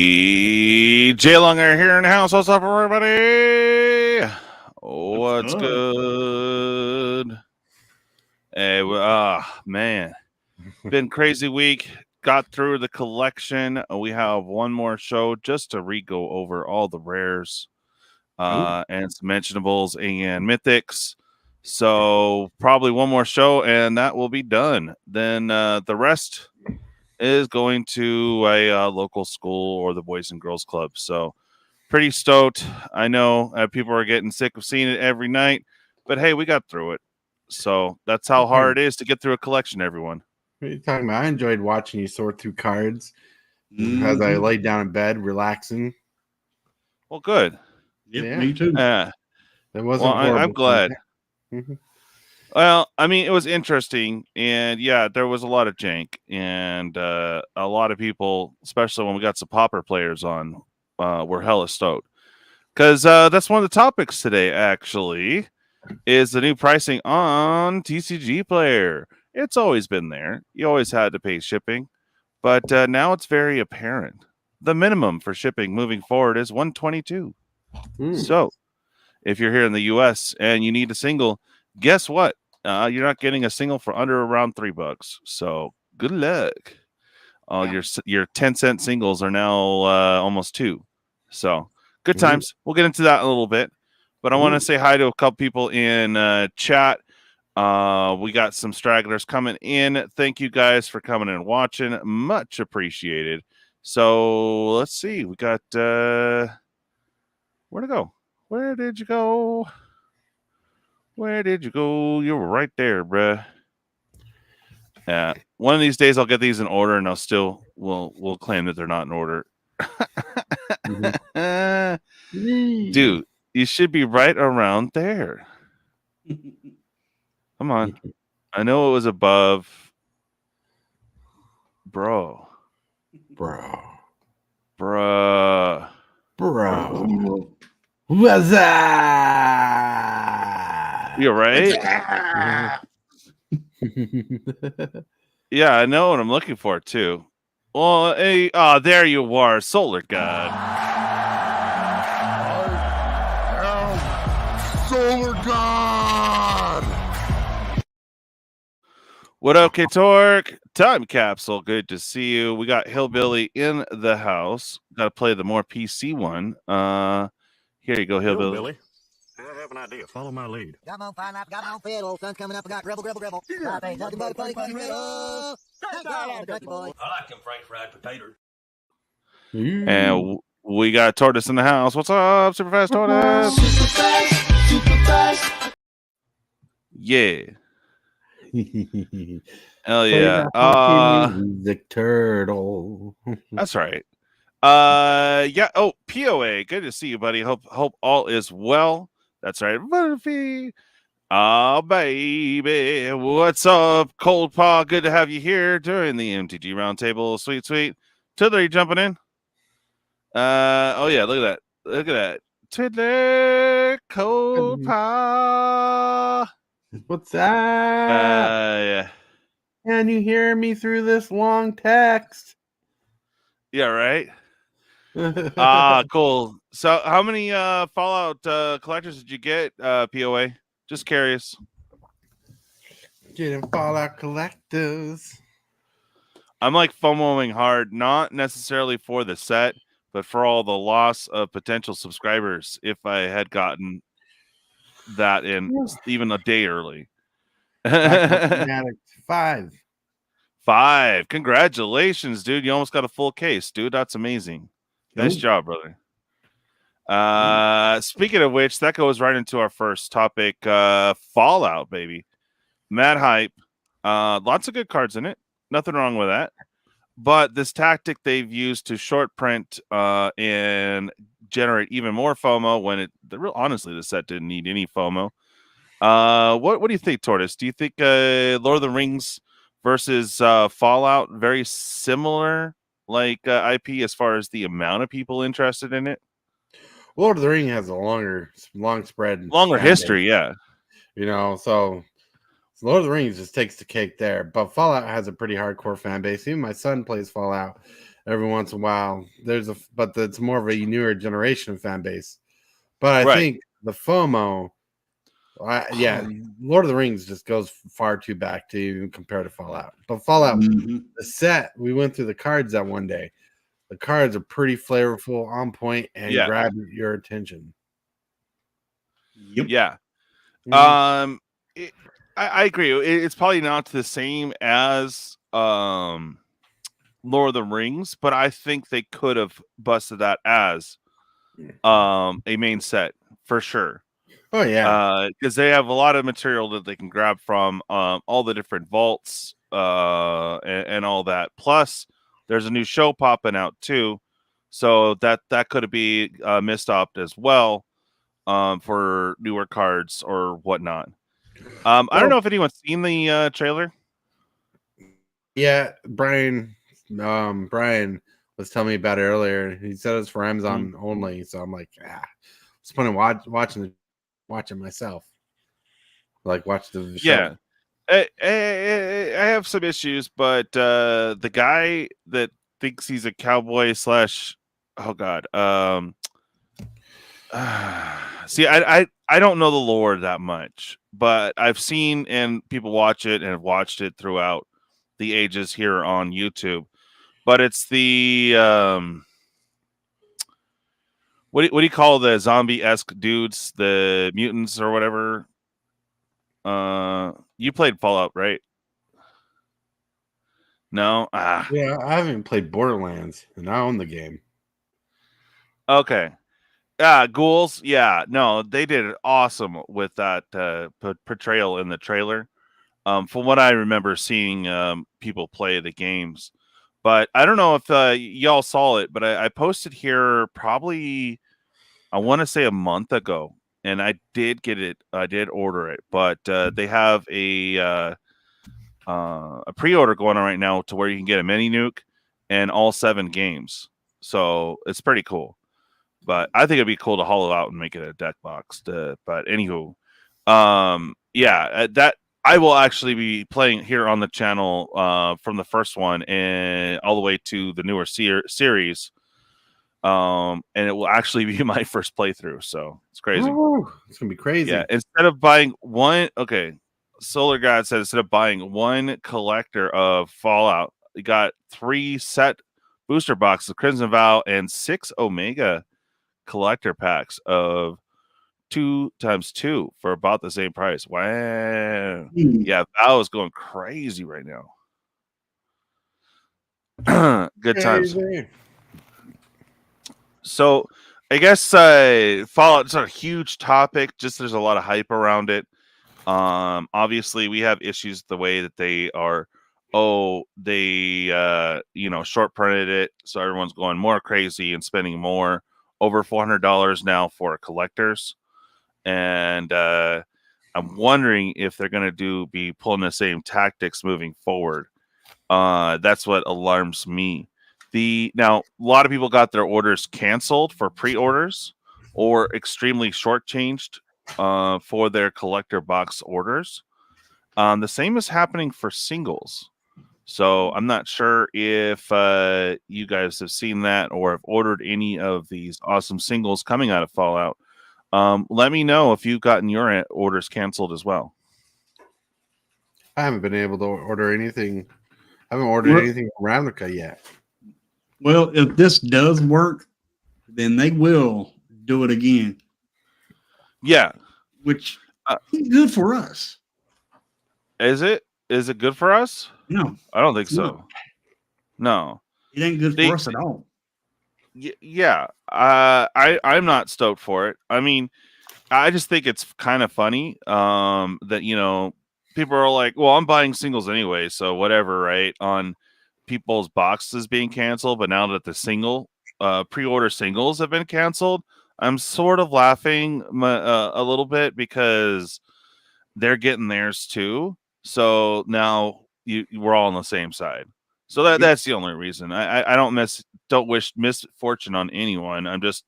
DJ Longer here in the house. What's up, everybody? What's good? Hey, man, been crazy week. Got through the collection. We have one more show just to re-go over all the rares and some mentionables and mythics. So probably one more show and that will be done. Then the rest is going to a local school or the Boys and Girls Club. So pretty stoked. I know people are getting sick of seeing it every night, but hey, we got through it. So that's how hard it is to get through a collection, everyone. What are you talking about? I enjoyed watching you sort through cards as I laid down in bed, relaxing. Well, good. Yep, Yeah. me too. That wasn't well, I'm glad. Mm-hmm. Well, I mean, it was interesting, and yeah, there was a lot of jank, and a lot of people, especially when we got some popper players on, were hella stoked. Because that's one of the topics today, actually, is the new pricing on TCGPlayer. It's always been there. You always had to pay shipping, but now it's very apparent. The minimum for shipping moving forward is $122. So, if you're here in the U.S. and you need a single, guess what? You're not getting a single for under around $3. So, good luck. Your 10-cent singles are now almost $2. So, good times. We'll get into that in a little bit. But I want to say hi to a couple people in chat. We got some stragglers coming in. Thank you guys for coming and watching. Much appreciated. So let's see. We got where to go? Where did you go? Where did you go? You were right there, bruh. One of these days I'll get these in order, and we'll claim that they're not in order. Dude, you should be right around there. Come on. I know it was above. Bro. What's up? You're right. Yeah, I know what I'm looking for too. Well, hey, there you are, Solar God. Solar God. What up, K-Torque? Time Capsule, good to see you. We got Hillbilly in the house. Got to play the more PC one. Here you go, Hillbilly. I have an idea. Follow my lead. Come on, fine, I've got my own fiddle. Sun's coming up, I got gribble. Life ain't nothing but a funny riddle. I like them French fried potatoes. And we got Tortoise in the house. What's up, super fast Tortoise? Super fast. Yeah. Hell yeah. The turtle. That's right. Yeah. Oh, POA. Good to see you, buddy. Hope all is well. That's right. Murphy. Oh, baby. What's up, Cold Paw? Good to have you here during the MTG Round Table. Sweet. Twiddler, you jumping in? Oh yeah, look at that. Twiddler, Cold Paw. What's that? Yeah. Can you hear me through this long text? Yeah, right. Cool. So how many Fallout collectors did you get, POA? Just curious. Getting Fallout collectors. I'm like FOMOing hard, not necessarily for the set, but for all the loss of potential subscribers if I had gotten that in even a day early. 5. Congratulations, dude. You almost got a full case, dude. That's amazing. Nice job, brother. Speaking of which, that goes right into our first topic, Fallout, baby. Mad hype. Lots of good cards in it. Nothing wrong with that. But this tactic they've used to short print and generate even more FOMO when honestly, the set didn't need any FOMO. What do you think, Tortoise? Do you think Lord of the Rings versus Fallout very similar, like IP as far as the amount of people interested in it? Lord of the Rings has a longer history, yeah. You know, so Lord of the Rings just takes the cake there. But Fallout has a pretty hardcore fan base. Even my son plays Fallout, every once in a while. But it's more of a newer generation fan base. But I Right. think the FOMO, Lord of the Rings just goes far too back to even compare to Fallout. But Fallout, the set, we went through the cards that one day. The cards are pretty flavorful, on point, and grab your attention. Yep. Yeah. Mhm. I agree. It's probably not the same as Lord of the Rings, but I think they could have busted that as a main set for sure. Oh yeah, because they have a lot of material that they can grab from all the different vaults and all that. Plus, there's a new show popping out too, so that could be missed opt as well for newer cards or whatnot. I don't know if anyone's seen the trailer. yeah. Brian was telling me about it earlier. He said it's for Amazon only, so I'm like, it's funny watching myself. Like watch the show. Yeah. I have some issues, but the guy that thinks he's a cowboy slash, oh god, see, I don't know the lore that much, but I've seen and people watch it and have watched it throughout the ages here on YouTube. But it's the what do you call the zombie-esque dudes, the mutants or whatever? You played Fallout, right? No? Yeah, I haven't played Borderlands, and I own the game. Okay. Ghouls. Yeah, no, they did it awesome with that portrayal in the trailer. From what I remember seeing people play the games. But I don't know if y'all saw it, but I posted here probably, I want to say a month ago, and I did get it. I did order it, but they have a pre-order going on right now to where you can get a mini nuke and all 7 games. So it's pretty cool. But I think it'd be cool to hollow out and make it a deck box. But anywho, that I will actually be playing here on the channel from the first one and all the way to the newer series. And it will actually be my first playthrough. So it's crazy. Ooh, it's going to be crazy. Yeah. Instead of buying one, Solar God said instead of buying one collector of Fallout, you got 3 set booster boxes of Crimson Vow and 6 Omega collector packs of 2 times 2 for about the same price. Wow. Yeah, Vow is going crazy right now. Good times. So I guess Fallout's a huge topic. Just there's a lot of hype around it. Obviously we have issues the way that they are. They short printed it, so everyone's going more crazy and spending more, over $400 now for collectors. And I'm wondering if they're going to be pulling the same tactics moving forward. That's what alarms me. Now, a lot of people got their orders canceled for pre-orders or extremely shortchanged for their collector box orders. The same is happening for singles. So I'm not sure if you guys have seen that or have ordered any of these awesome singles coming out of Fallout. Let me know if you've gotten your orders canceled as well. I haven't been able to order anything. I haven't ordered anything from Ravnica yet. Well, if this does work, then they will do it again. Yeah. Which is good for us. Is it? Is it good for us? No. I don't think so. No. It ain't good for us at all. Yeah. I'm not stoked for it. I mean, I just think it's kind of funny that, people are like, well, I'm buying singles anyway, so whatever, right? On people's boxes being canceled, but now that the single pre-order singles have been canceled, I'm sort of laughing a little bit because they're getting theirs too. So now we're all on the same side. So that's the only reason. I don't wish misfortune on anyone. I just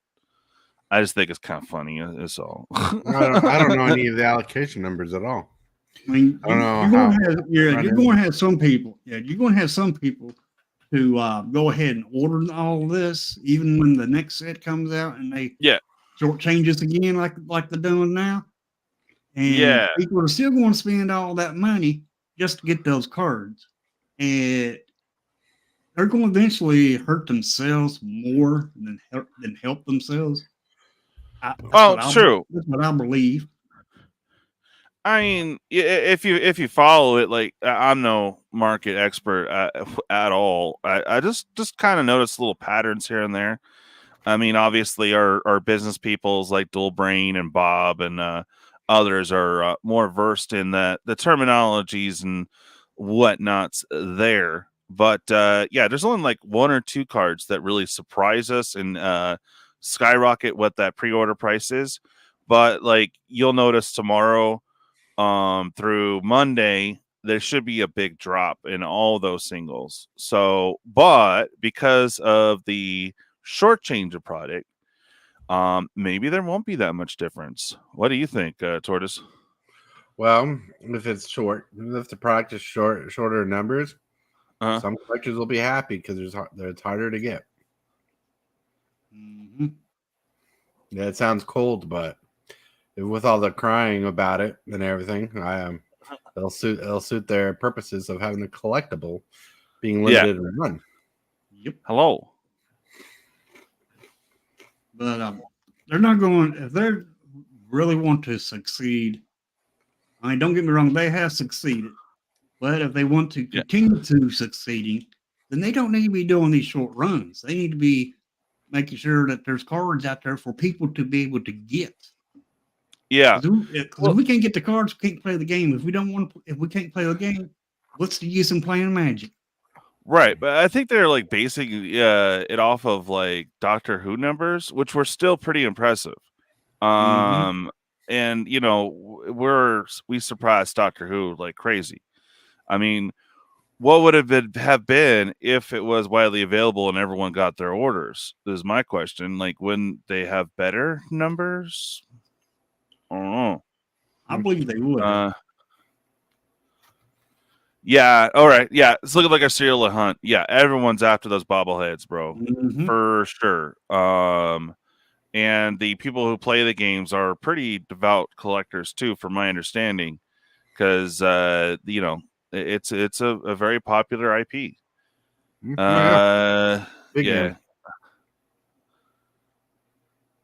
think it's kind of funny. That's all. I don't know any of the allocation numbers at all. I mean, you're going to have some people. Yeah, you're going to have some people to go ahead and order all this, even when the next set comes out and they short changes again, like they're doing now. And people are still going to spend all that money just to get those cards, and they're going to eventually hurt themselves more than help themselves. True. That's what I believe. I mean, if you follow it, like I'm no market expert at all. I just kind of notice little patterns here and there. I mean, obviously, our business peoples like Dual Brain and Bob and others are more versed in the terminologies and whatnots there. But there's only like one or two cards that really surprise us and skyrocket what that pre-order price is. But like you'll notice tomorrow through Monday, there should be a big drop in all those singles. So, but because of the short change of product, maybe there won't be that much difference. What do you think, Tortoise? Well, if it's short, if the product is shorter numbers, some collectors will be happy because it's harder to get. Mm-hmm. Yeah, it sounds cold, but with all the crying about it and everything, it'll suit their purposes of having the collectible being limited and run. Yep. Hello. But they're not going, if they really want to succeed. I mean, don't get me wrong, they have succeeded. But if they want to continue to succeeding, then they don't need to be doing these short runs. They need to be making sure that there's cards out there for people to be able to get. Yeah. Because if we can't get the cards, we can't play the game. If we can't play the game, what's the use in playing Magic? Right, but I think they're like basing it off of like Doctor Who numbers, which were still pretty impressive. And you know, we surprised Doctor Who like crazy. I mean, what would have been if it was widely available and everyone got their orders? Is my question. Like, wouldn't they have better numbers? I don't know. I believe they would. Yeah. All right. Yeah. It's looking like a serial hunt. Yeah. Everyone's after those bobbleheads, bro. For sure. And the people who play the games are pretty devout collectors too, from my understanding, because you know, it's a very popular IP. Big game.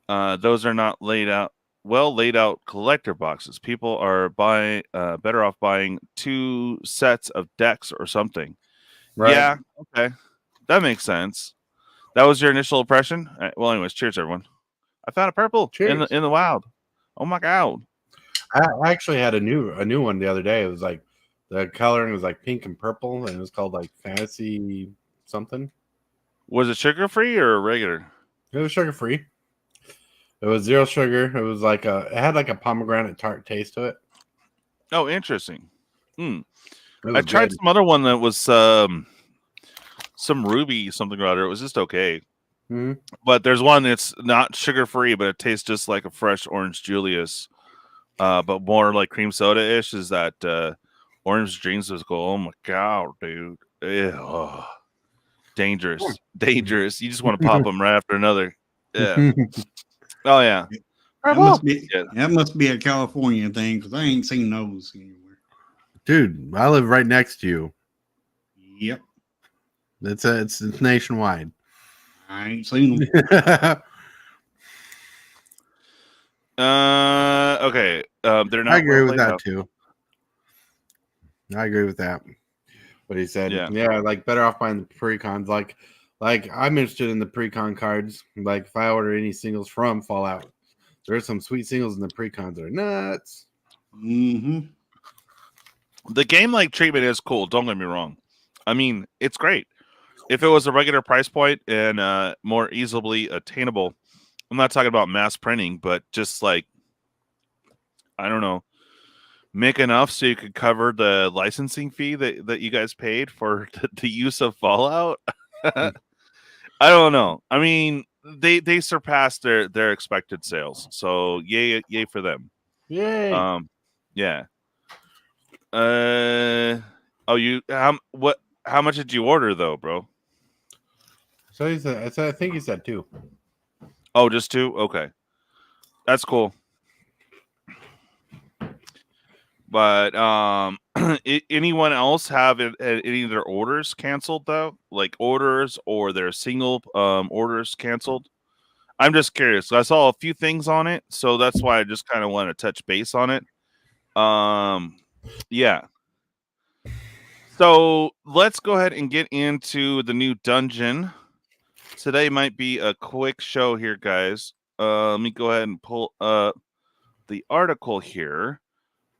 Those are not laid out collector boxes. People are better off buying 2 sets of decks or something. Right. Yeah. Okay. That makes sense. That was your initial impression. Well, anyways, cheers, everyone. I found a purple in the wild. Oh my god! I actually had a new one the other day. It was like the coloring was like pink and purple, and it was called like Fantasy something. Was it sugar free or regular? It was sugar free. It was 0 sugar. It was like it had like a pomegranate tart taste to it. Oh, interesting. I tried some other one that was some ruby something or other. It was just okay. But there's one that's not sugar free, but it tastes just like a fresh orange Julius, but more like cream soda ish. Is that orange dreamsicle? Oh my god, dude! Ew. Dangerous. You just want to pop them right after another. Yeah. Oh yeah. That must be a California thing because I ain't seen those anywhere. Dude, I live right next to you. Yep. It's nationwide. I ain't seen them. Okay. They're not. I agree with that too. I agree with that. What he said. Yeah, like better off buying the pre-cons. Like I'm interested in the pre-con cards. Like if I order any singles from Fallout, there's some sweet singles in the pre-cons that are nuts. The game-like treatment is cool. Don't get me wrong. I mean, it's great. If it was a regular price point and more easily attainable, I'm not talking about mass printing, but just like, I don't know, make enough so you could cover the licensing fee that you guys paid for the use of Fallout. I don't know. I mean, they surpassed their expected sales, so yay for them. Yay. Yeah. How much did you order though, bro? So he said, I think he said 2. Oh, just 2? Okay. That's cool. But anyone else have any of their orders canceled though? Like orders or their single orders canceled? I'm just curious. I saw a few things on it, so that's why I just kind of want to touch base on it. Yeah. So let's go ahead and get into the new dungeon. Today might be a quick show here, guys. Let me go ahead and pull up the article here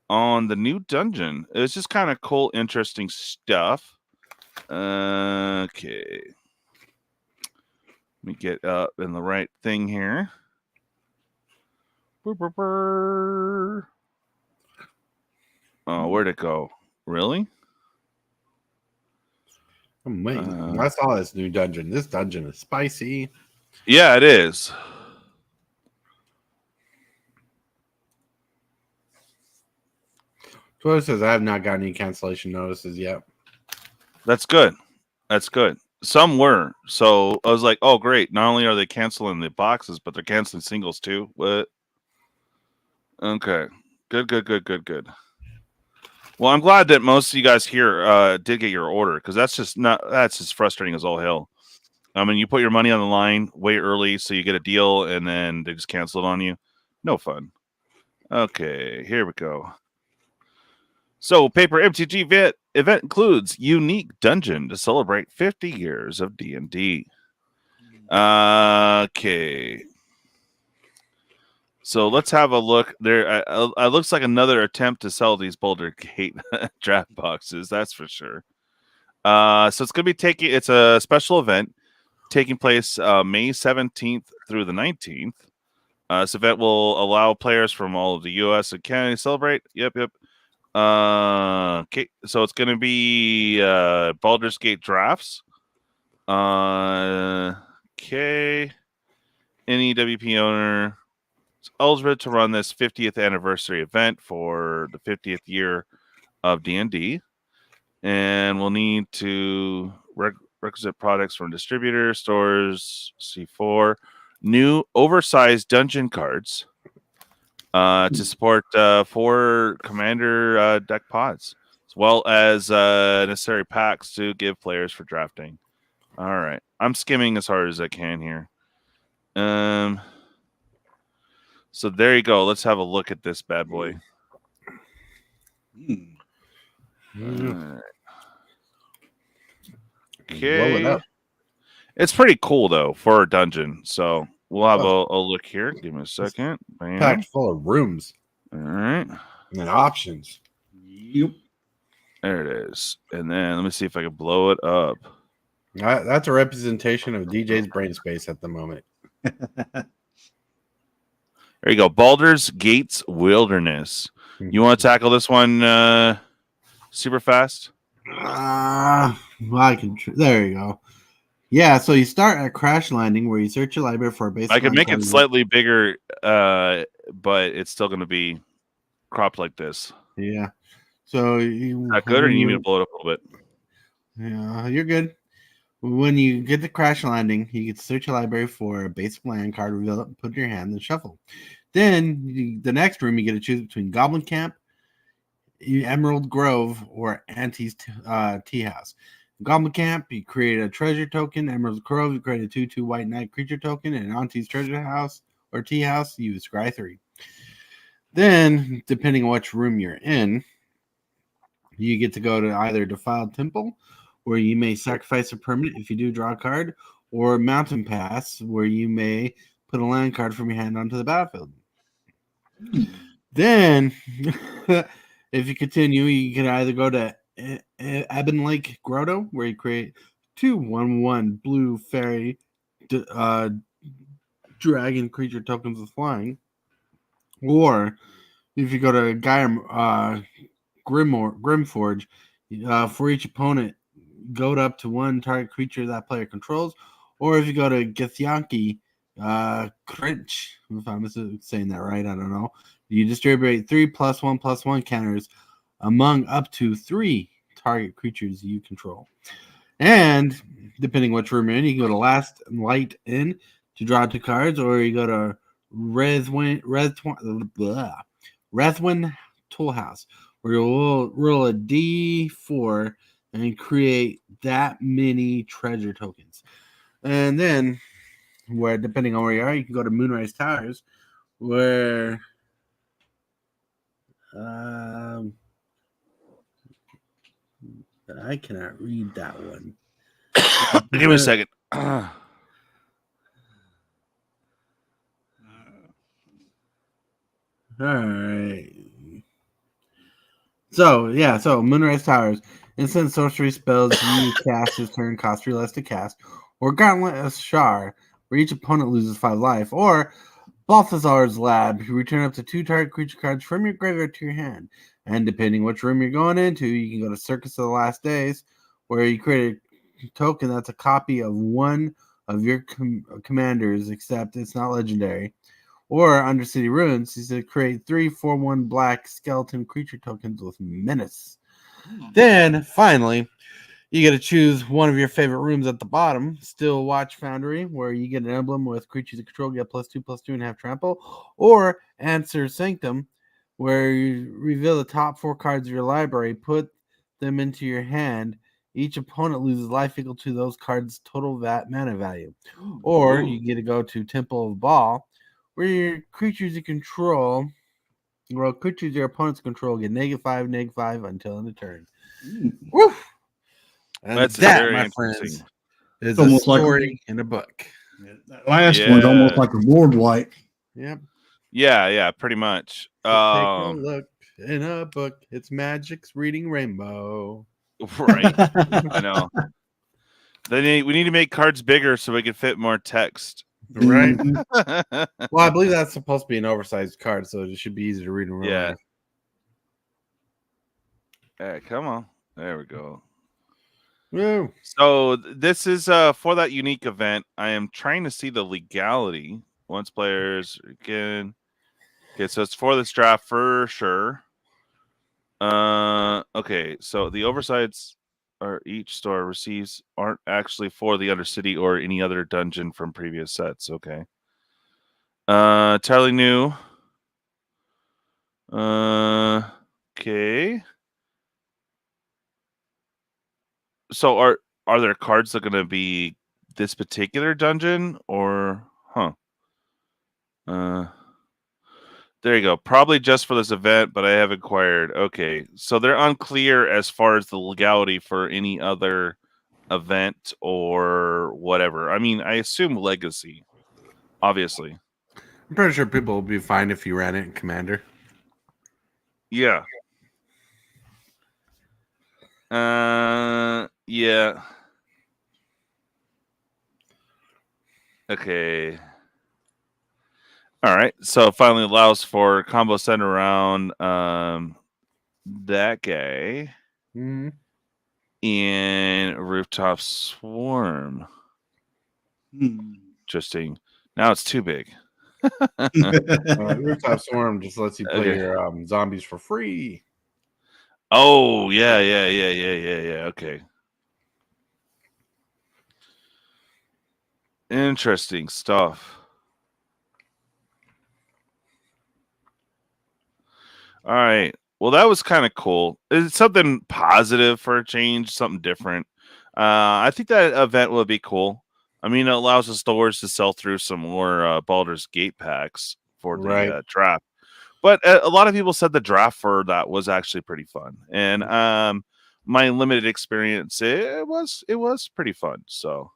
on the new dungeon. It's just kind of cool, interesting stuff. Okay. Let me get up in the right thing here. Oh, where'd it go? Really? Amazing. I saw this new dungeon. This dungeon is spicy. Yeah, it is. Tortoise says, I have not gotten any cancellation notices yet. That's good. That's good. Some were. So I was like, oh, great. Not only are they canceling the boxes, but they're canceling singles too. What? Okay. Good. Well, I'm glad that most of you guys here did get your order, because that's just frustrating as all hell. I mean, you put your money on the line way early so you get a deal, and then they just cancel it on you. No fun. Okay, here we go. So, Paper MTG event includes unique dungeon to celebrate 50 years of D&D. Okay. So let's have a look. There looks like another attempt to sell these Boulder Gate draft boxes. That's for sure. So it's going to be it's a special event taking place May 17th through the 19th. This event will allow players from all of the U.S. and Canada to celebrate. Yep. Okay, so it's going to be Baldur's Gate drafts. Okay. Any WP owner is eligible to run this 50th anniversary event for the 50th year of D&D. And we'll need to requisite products from distributor stores, C4, new oversized dungeon cards, to support 4 commander deck pods, as well as necessary packs to give players for drafting. All right. I'm skimming as hard as I can here. So there you go. Let's have a look at this bad boy. Right. Okay. It's pretty cool, though, for a dungeon. So we'll have a look here. Give me a second. Packed full of rooms. All right. And options. Yep. There it is. And then let me see if I can blow it up. That's a representation of DJ's brain space at the moment. There you go. Baldur's Gate's Wilderness. You want to tackle this one super fast? I can. There you go. Yeah, so you start at Crash Landing, where you search your library for a basic. I can make it slightly bigger, but it's still going to be cropped like this. Yeah. So you. Not good, or you need me to blow it up a little bit? Yeah, you're good. When you get to Crash Landing, you can search your library for a basic land card, reveal it, put it in your hand, and shuffle. Then the next room, you get to choose between Goblin Camp, Emerald Grove, or Auntie's Tea House. Goblin Camp, you create a treasure token. Emerald Grove, you create a 2/2 white knight creature token. And Auntie's Treasure House or Tea House, you use Scry 3. Then, depending on which room you're in, you get to go to either Defiled Temple, where you may sacrifice a permanent if you do draw a card, or Mountain Pass, where you may put a land card from your hand onto the battlefield. Then, if you continue, you can either go to Ebon Lake Grotto, where you create 2 1/1 blue fairy dragon creature tokens with flying. Or if you go to Grimforge, for each opponent, goad up to 1 target creature that player controls. Or if you go to Githyanki Crinch, if I'm saying that right, I don't know. You distribute 3 +1/+1 counters among up to 3 target creatures you control. And depending which room you're in, you can go to Last Light In to draw 2 cards, or you go to Rathwin Toolhouse, where you'll roll a D4 and create that many treasure tokens. And then, where depending on where you are, you can go to Moonrise Towers, where I cannot read that one. Give me a second. All right. So Moonrise Towers. Instant sorcery spells you cast this turn cost 3 less to cast, or Gauntlet Shar, where each opponent loses 5 life, or Balthazar's Lab, you return up to 2 target creature cards from your graveyard to your hand. And depending which room you're going into, you can go to Circus of the Last Days, where you create a token that's a copy of one of your commanders, except it's not legendary. Or Undercity Ruins, is to create 3/4/1 black skeleton creature tokens with menace. Then, finally, you get to choose one of your favorite rooms at the bottom. Still Watch Foundry, where you get an emblem with creatures you control, get +2/+2 and have trample. Or Answer Sanctum, where you reveal the top 4 cards of your library, put them into your hand. Each opponent loses life equal to those cards' total mana value. Or you get to go to Temple of Baal, where your creatures you control, creatures your opponents control get -5/-5 until end of turn. Woo! And That's that, very my interesting. friends, is It's a almost like story in a book. That last one's almost like a board wipe. Yep. Yeah, pretty much. So take a look in a book. It's Magic's Reading Rainbow. Right. I know. We need to make cards bigger so we can fit more text. Right. Well, I believe that's supposed to be an oversized card, so it should be easy to read and remember. Yeah, come on. There we go. Woo. So this is for that unique event. I am trying to see the legality. Once players again. Okay, so it's for this draft for sure. Okay, so the oversized or each store receives aren't actually for the Undercity or any other dungeon from previous sets. Okay. Entirely new. Okay. So are there cards that are going to be this particular dungeon or there you go. Probably just for this event, but I have inquired. Okay. So they're unclear as far as the legality for any other event or whatever. I mean, I assume Legacy, obviously. I'm pretty sure people will be fine if you ran it in Commander. Yeah. Yeah. Okay. All right. So it finally allows for combo center around that guy in Rooftop Swarm. Interesting. Now it's too big. Rooftop Swarm just lets you play your zombies for free. Oh, yeah. Okay. Interesting stuff. All right. Well, that was kind of cool. It's something positive for a change, something different. I think that event will be cool. I mean, it allows the stores to sell through some more Baldur's Gate packs for the draft. But a lot of people said the draft for that was actually pretty fun. And my limited experience, it was pretty fun. So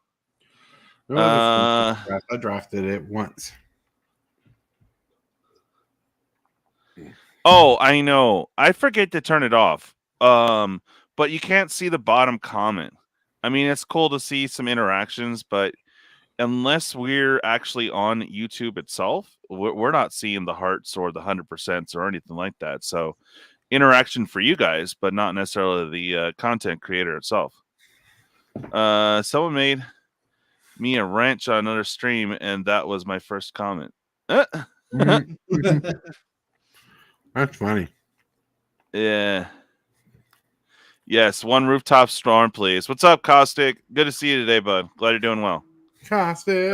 I drafted it once. Oh, I know. I forget to turn it off. But you can't see the bottom comment. I mean, it's cool to see some interactions, but unless we're actually on YouTube itself, we're not seeing the hearts or the 100% or anything like that. So interaction for you guys, but not necessarily the content creator itself. Someone made me a wrench on another stream, and that was my first comment. That's funny. Yeah. Yes, one rooftop storm, please. What's up, Caustic? Good to see you today, bud. Glad you're doing well. Caustic.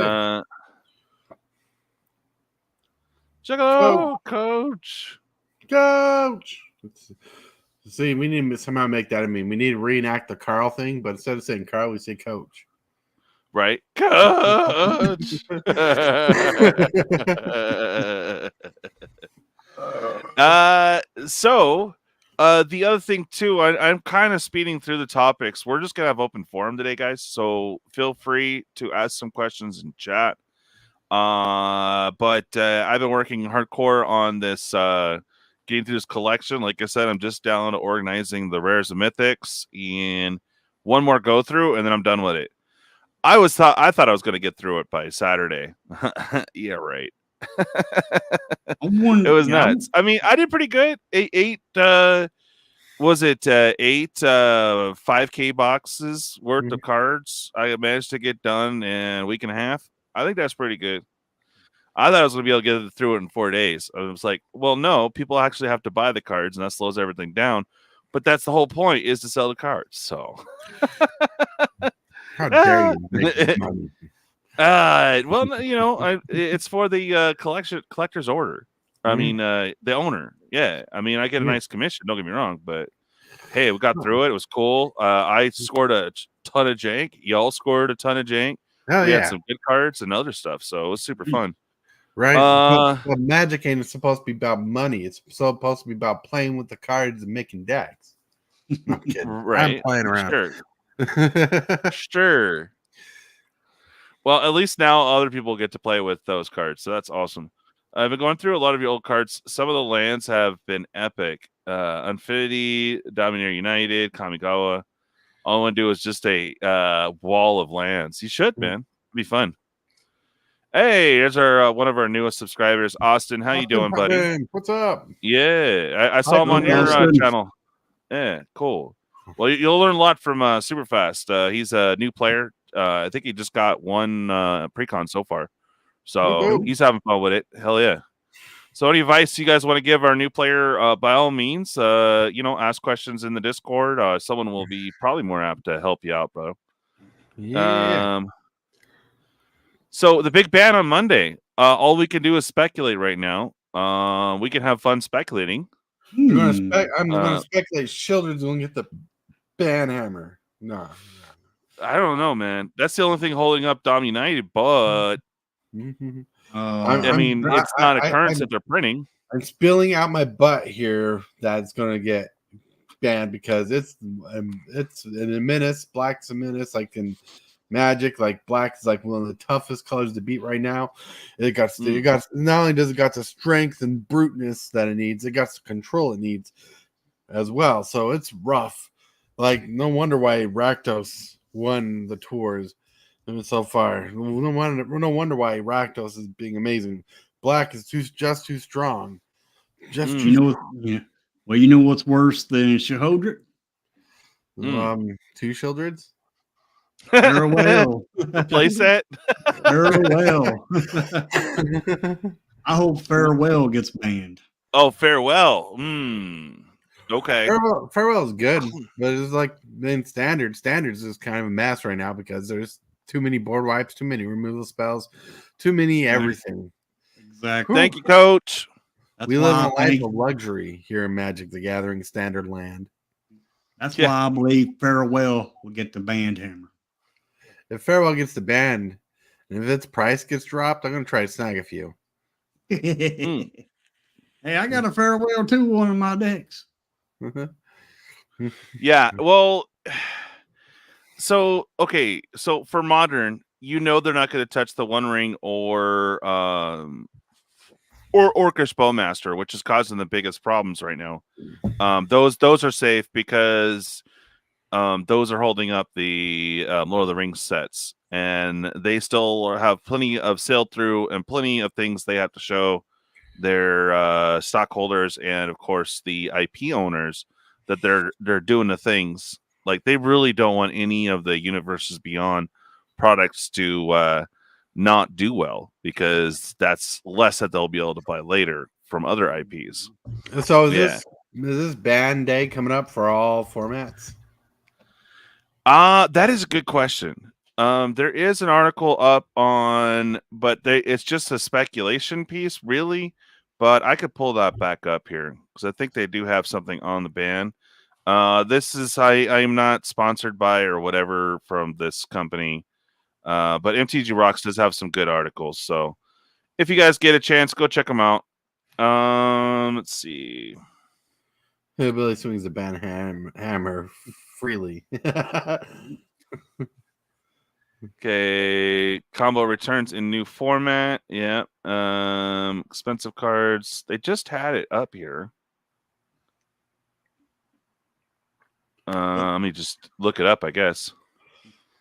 Check it out, Coach. Coach. See, we need to somehow make that a meme. We need to reenact the Carl thing, but instead of saying Carl, we say Coach. Right? Coach. The other thing too, I'm kind of speeding through the topics. We're just gonna have open forum today, guys. So feel free to ask some questions in chat. But I've been working hardcore on this, getting through this collection. Like I said, I'm just down to organizing the rares and mythics, and one more go through, and then I'm done with it. I thought I was gonna get through it by Saturday. Yeah, right. It was nuts. I mean, I did pretty good. Eight 5K boxes worth of cards I managed to get done in a week and a half. I think that's pretty good. I thought I was going to be able to get through it in 4 days. I was like, well, no, people actually have to buy the cards, and that slows everything down. But that's the whole point, is to sell the cards. So how dare you make money? Well, you know, it's for the collector's order. I mean, the owner. Yeah, I mean, I get a nice commission. Don't get me wrong, but hey, we got through it. It was cool. I scored a ton of jank. Y'all scored a ton of jank. We had some good cards and other stuff, so it was super fun. Right? Well, Magic ain't supposed to be about money. It's supposed to be about playing with the cards and making decks. No, I'm kidding. Right? I'm playing around. Sure. Sure. Well, at least now other people get to play with those cards, so that's awesome. I've been going through a lot of your old cards. Some of the lands have been epic. Infinity, Dominator United, Kamigawa. All I want to do is just a wall of lands. You should, man. It'd be fun. Hey, there's our one of our newest subscribers, Austin. How you doing, buddy? What's up? Yeah, I saw him on your channel. Yeah, cool. Well, you'll learn a lot from super fast. He's a new player. I think he just got one pre-con so far. So he's having fun with it. Hell yeah. So any advice you guys want to give our new player, by all means, ask questions in the Discord. Someone will be probably more apt to help you out, bro. Yeah. So the big ban on Monday. All we can do is speculate right now. We can have fun speculating. I'm going to speculate Children's going to get the ban hammer. No. I don't know, man. That's the only thing holding up Dom United, but I mean, it's not a currency that they're printing. I'm spilling out my butt here that's going to get banned because it's a menace. Black's a menace. Like in Magic, like black is like one of the toughest colors to beat right now. It got not only does it got the strength and bruteness that it needs, it got the control it needs as well. So it's rough. Like no wonder why Rakdos won the tours so far. No wonder why Rakdos is being amazing. Black is just too strong. Well, you know what's worse than Shahodrit? Two Shieldreds? Farewell. Playset? Farewell. I hope Farewell gets banned. Oh, Farewell. Okay. Farewell is good, but it's like in Standards is kind of a mess right now because there's too many board wipes, too many removal spells, too many everything. Exactly. Thank you, Coach. We live in a life of luxury here in Magic the Gathering Standard land. That's why I believe Farewell will get the banned hammer. If Farewell gets the banned, and if its price gets dropped, I'm going to try to snag a few. Hey, I got a Farewell too, one of my decks. Yeah, well, so for Modern, they're not going to touch the One Ring or Orcish Bowmaster, which is causing the biggest problems right now. Those are safe because those are holding up the Lord of the Rings sets, and they still have plenty of sailed through and plenty of things they have to show their stockholders and of course the IP owners that they're doing the things. Like they really don't want any of the Universes Beyond products to not do well, because that's less that they'll be able to buy later from other IPs. So is this ban day coming up for all formats? That is a good question. There is an article up on, but it's just a speculation piece, really. But I could pull that back up here because I think they do have something on the ban. This is I'm not sponsored by or whatever from this company, but MTG Rocks does have some good articles. So if you guys get a chance, go check them out. Let's see. Hillbilly swings the ban hammer freely. Okay, combo returns in new format. Yeah. Expensive cards. They just had it up here. Let me just look it up, I guess.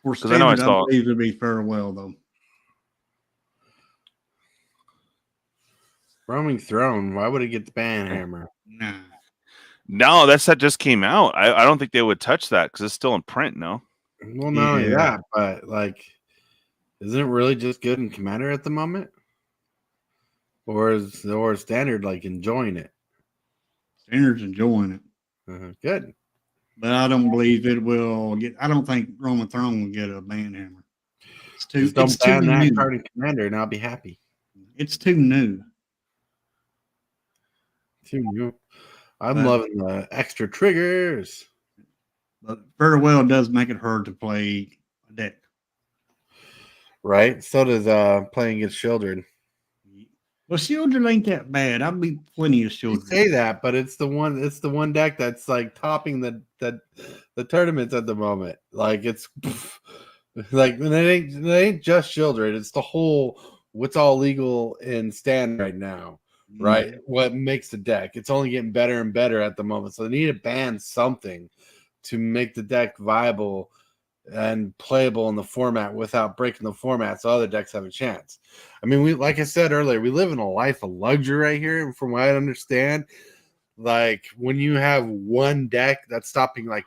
Because I know I saw it. It'd be farewell though. Roaming Throne. Why would it get the ban hammer? Nah. No, that set just came out. I don't think they would touch that because it's still in print. No. Well, not only that, but like, isn't it really just good in Commander at the moment? Or is Standard like enjoying it? Standard's enjoying it. Good. But I don't believe it will get. I don't think Roman Throne will get a ban hammer. It's too. Just don't it's ban too that new. card in Commander, and I'll be happy. It's too new. Too new. I'm loving the extra triggers. But farewell does make it hard to play a deck. Right. So does playing against Children. Well, Children ain't that bad. I've beat plenty of Children. You say that, but it's the one deck that's like topping the tournaments at the moment. Like it's like it ain't just Children. It's the whole what's all legal in Stand right now. Right? What makes the deck? It's only getting better and better at the moment. So they need to ban something to make the deck viable and playable in the format without breaking the format so other decks have a chance. I mean, we like I said earlier, we live in a life of luxury right here. And from what I understand, like when you have one deck that's stopping like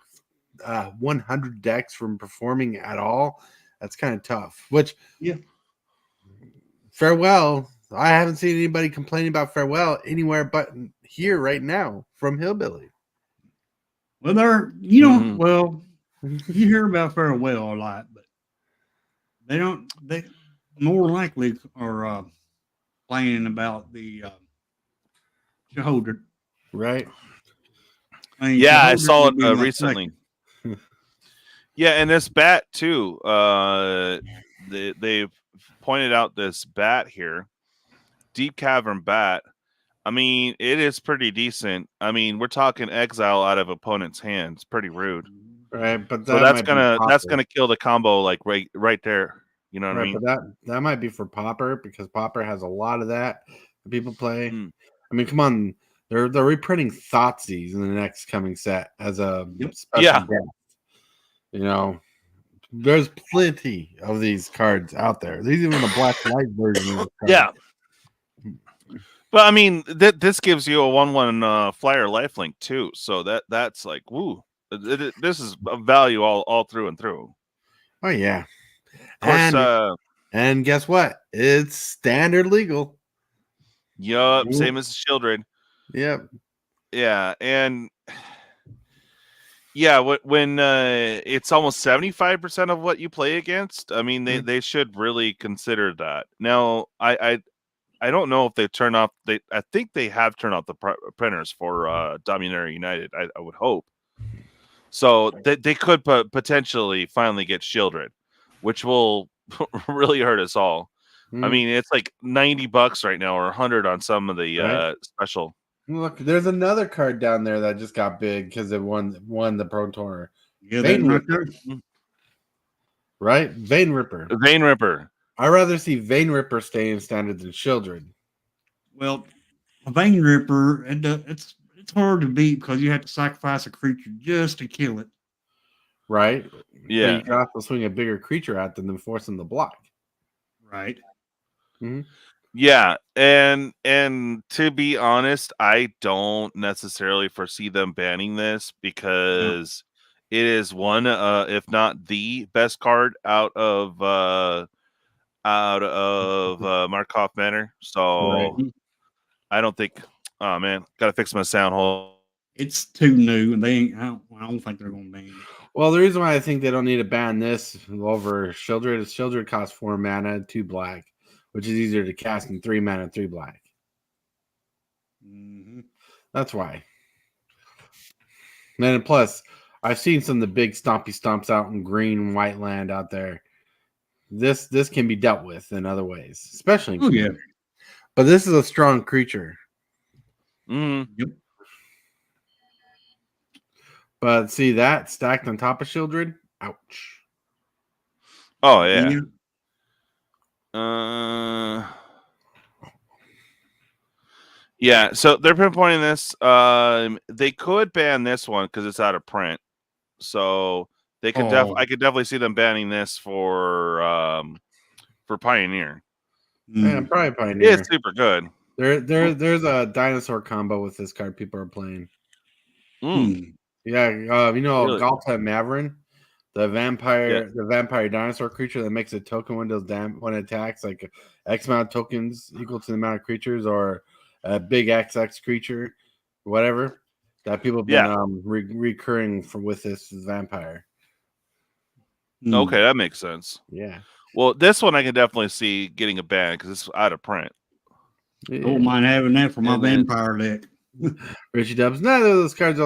100 decks from performing at all, that's kind of tough. Which, farewell. I haven't seen anybody complaining about farewell anywhere but here right now from Hillbilly. Well, well, you hear about farewell a lot, but they more likely are complaining about the Shaholder. Right. I saw it recently. Yeah, and this bat too. They've pointed out this bat here. Deep Cavern Bat. I mean, it is pretty decent. I mean, we're talking exile out of opponent's hands. Pretty rude. Right, but so that's gonna kill the combo like right there. You know what I mean? But that might be for Pauper because Pauper has a lot of that people play. I mean, come on, they're reprinting Thoughtseize in the next coming set as a special deck. You know, there's plenty of these cards out there. There's even a black and white version of this card. But I mean, this gives you a 1/1 flyer lifelink too, so that's like woo. This is a value all through and through. Oh yeah, of course. And guess what? It's standard legal. Yup, same as Children. Yep. Yeah, and yeah, when it's almost 75% of what you play against, I mean they should really consider that. Now I don't know if they turn off. I think they have turned off the printers for Dominaria United. I would hope. So they could potentially finally get Children, which will really hurt us all. I mean, it's like $90 right now, or $100 on some of the special. Look, there's another card down there that just got big because it won the Pro Tour. Yeah, Vein Ripper. Right? Vein Ripper. Vein Ripper. I'd rather see Vein Ripper stay in standard than Children. Well, a Vein Ripper, it's hard to beat because you have to sacrifice a creature just to kill it. Right? Yeah. But you can also swing a bigger creature at them than force them to block. Right. Mm-hmm. Yeah, and to be honest, I don't necessarily foresee them banning this because it is one, if not the best card out of Markov Manor. So I don't think. Oh man, gotta fix my sound hole. It's too new, and they ain't. I don't think they're gonna ban it. Well, the reason why I think they don't need to ban this over Shieldred is Shieldred costs 4 mana, 2 black, which is easier to cast than 3 mana, 3 black. Mm-hmm. That's why. And then plus, I've seen some of the big stompy stomps out in green and white land out there. This can be dealt with in other ways, especially in yeah. But this is a strong creature. Yep. But see that stacked on top of Shieldred? Ouch. Oh yeah. Yeah, so they're pinpointing this. They could ban this one because it's out of print. So they could I could definitely see them banning this for Pioneer. Yeah, probably Pioneer. It's super good. There's a dinosaur combo with this card people are playing. Yeah, Really? Galta Maverin, the vampire dinosaur creature that makes a token when it attacks, like X amount of tokens equal to the amount of creatures, or a big XX creature, whatever. That people have been recurring with this vampire. Okay, that makes sense. Yeah. Well, this one I can definitely see getting a ban because it's out of print. I don't mind having that for my vampire deck. Richie Dubs, neither of those cards are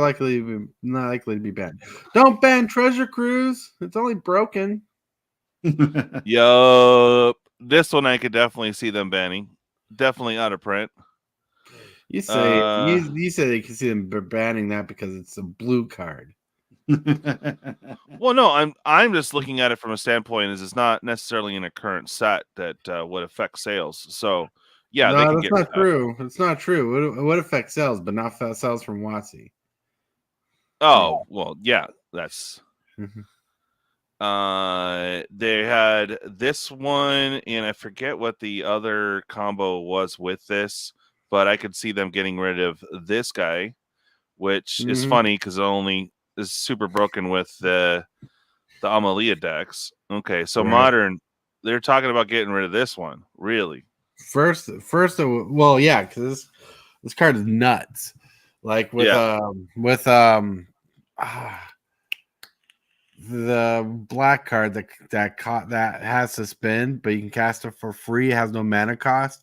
not likely to be banned. Don't ban Treasure Cruise. It's only broken. Yup. This one I could definitely see them banning. Definitely out of print. You say you say they can see them banning that because it's a blue card. Well, no, I'm just looking at it from a standpoint is it's not necessarily in a current set that would affect sales. So yeah, no, they can that's not true. It's not true. It would affect sales, but not sales from WotC. Oh well, yeah, that's. They had this one, and I forget what the other combo was with this, but I could see them getting rid of this guy, which is funny because it only is super broken with the Amalia decks. Okay, so modern, they're talking about getting rid of this one. Really? First, well, yeah, because this card is nuts. Like with the black card that has to spin, but you can cast it for free. It has no mana cost.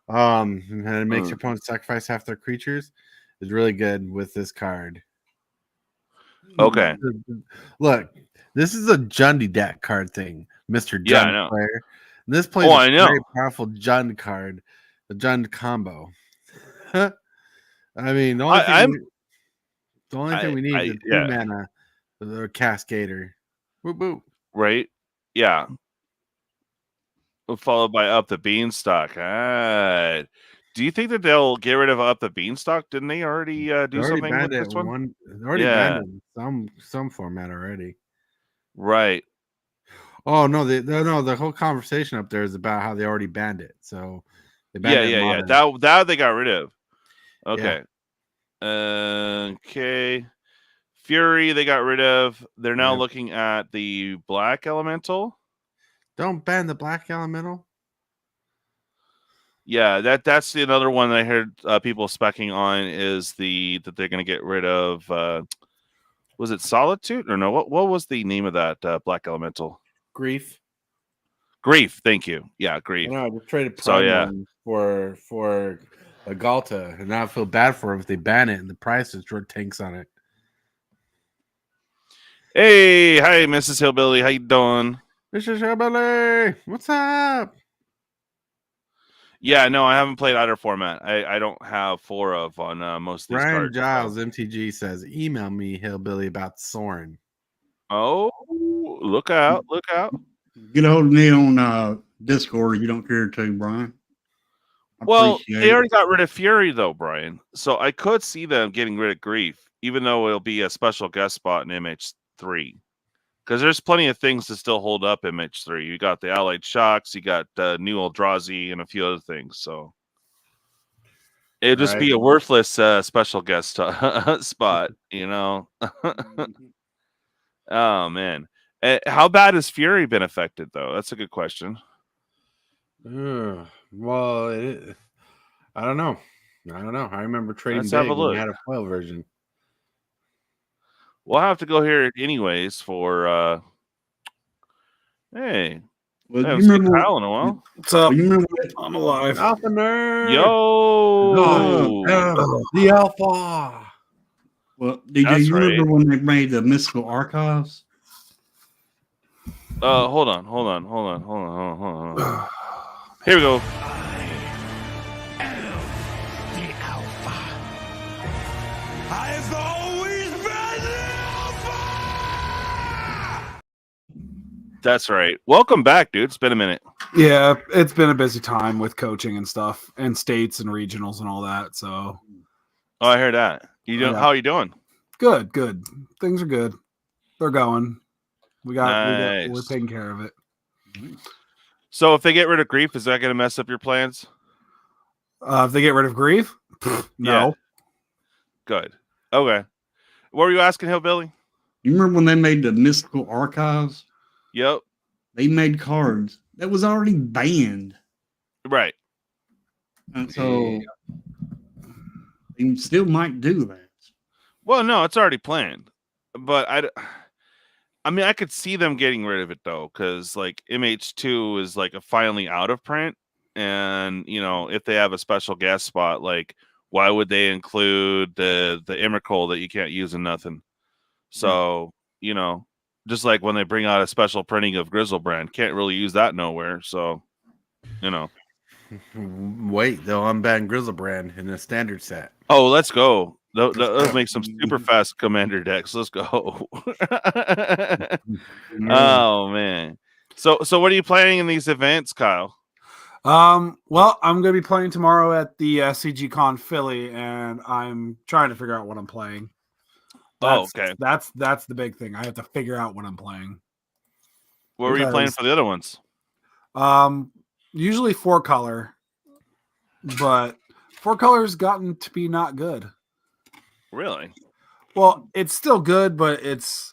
And it makes your opponent sacrifice half their creatures. Is really good with this card. Okay. Look, this is a Jundi deck card thing, Mr. Jund player. This plays a very powerful Jund card, the Jund combo. I mean, the only thing we need is 2 mana, the Cascader. Boop, boop. Right? Yeah. Followed by Up the Beanstalk. Do you think that they'll get rid of Up the Beanstalk? Didn't they already do something with this one? They already banned it in some format already. Right. Oh no, the whole conversation up there is about how they already banned it. So they banned it. That they got rid of. Okay. Okay. Fury they got rid of. They're now looking at the Black Elemental. Don't ban the Black Elemental. Yeah, that's another one that I heard people specking on is that they're going to get rid of. Was it Solitude or no? What was the name of that Black Elemental? Grief. Thank you. Yeah, Grief. No, I just traded Prime for a Galta, and now I feel bad for them if they ban it and the price is short tanks on it. Hey, hi, Mrs. Hillbilly. How you doing? Mrs. Hillbilly, what's up? Yeah, no, I haven't played either format. I don't have 4 of on most of these cards. BrianGilesMTG says, email me, Hillbilly, about Soren. Oh, look out. Get a hold of me on Discord if you don't care to, Brian. Well, they already got rid of Fury, though, Brian. So I could see them getting rid of Grief, even though it'll be a special guest spot in MH3. Because there's plenty of things to still hold up MH3. You got the Allied Shocks, you got New Eldrazi, and a few other things. So it'd just be a worthless special guest spot, you know? Oh, man. How bad has Fury been affected, though? That's a good question. Well, I don't know. I remember trading Let's big have a look. when we had a foil version. We'll have to go here anyways for hey. Well, I you haven't seen remember? Kyle in a while. What's up? Well, you remember? I'm alive. Alpha nerd. Yo. The alpha. Well, DJ, That's you remember right. when they made the Mystical Archives? Hold on. Here we go. I've always been the alpha! That's right. Welcome back, dude. It's been a minute. Yeah, it's been a busy time with coaching and stuff, and states and regionals and all that. So, Oh, I heard that. You doing? Yeah. How are you doing? good. Things are good. They're going. Nice. We're taking care of it. So, if they get rid of grief, is that going to mess up your plans? If they get rid of grief, no. Yeah. Good. Okay. What were you asking, Hillbilly? You remember when they made the Mystical Archives? Yep. They made cards that was already banned, Right. and so they still might do that. Well, no, it's already planned, but I mean, I could see them getting rid of it though, because like MH2 is like a finally out of print, and you know, if they have a special guest spot, like why would they include the Emrakul that you can't use in nothing? So you know, just like when they bring out a special printing of Grizzlebrand, can't really use that nowhere. So you know, Wait, they'll unban Grizzlebrand in a standard set. oh, let's go. Let's make some super fast commander decks. Let's go. Oh man. So what are you planning in these events, Kyle? Well, I'm going to be playing tomorrow at the CG Con Philly, and I'm trying to figure out what I'm playing. Okay. That's the big thing. I have to figure out what I'm playing. What were you playing for the other ones? Usually 4-color, but 4-color's gotten to be not good. Really? Well, it's still good, but it's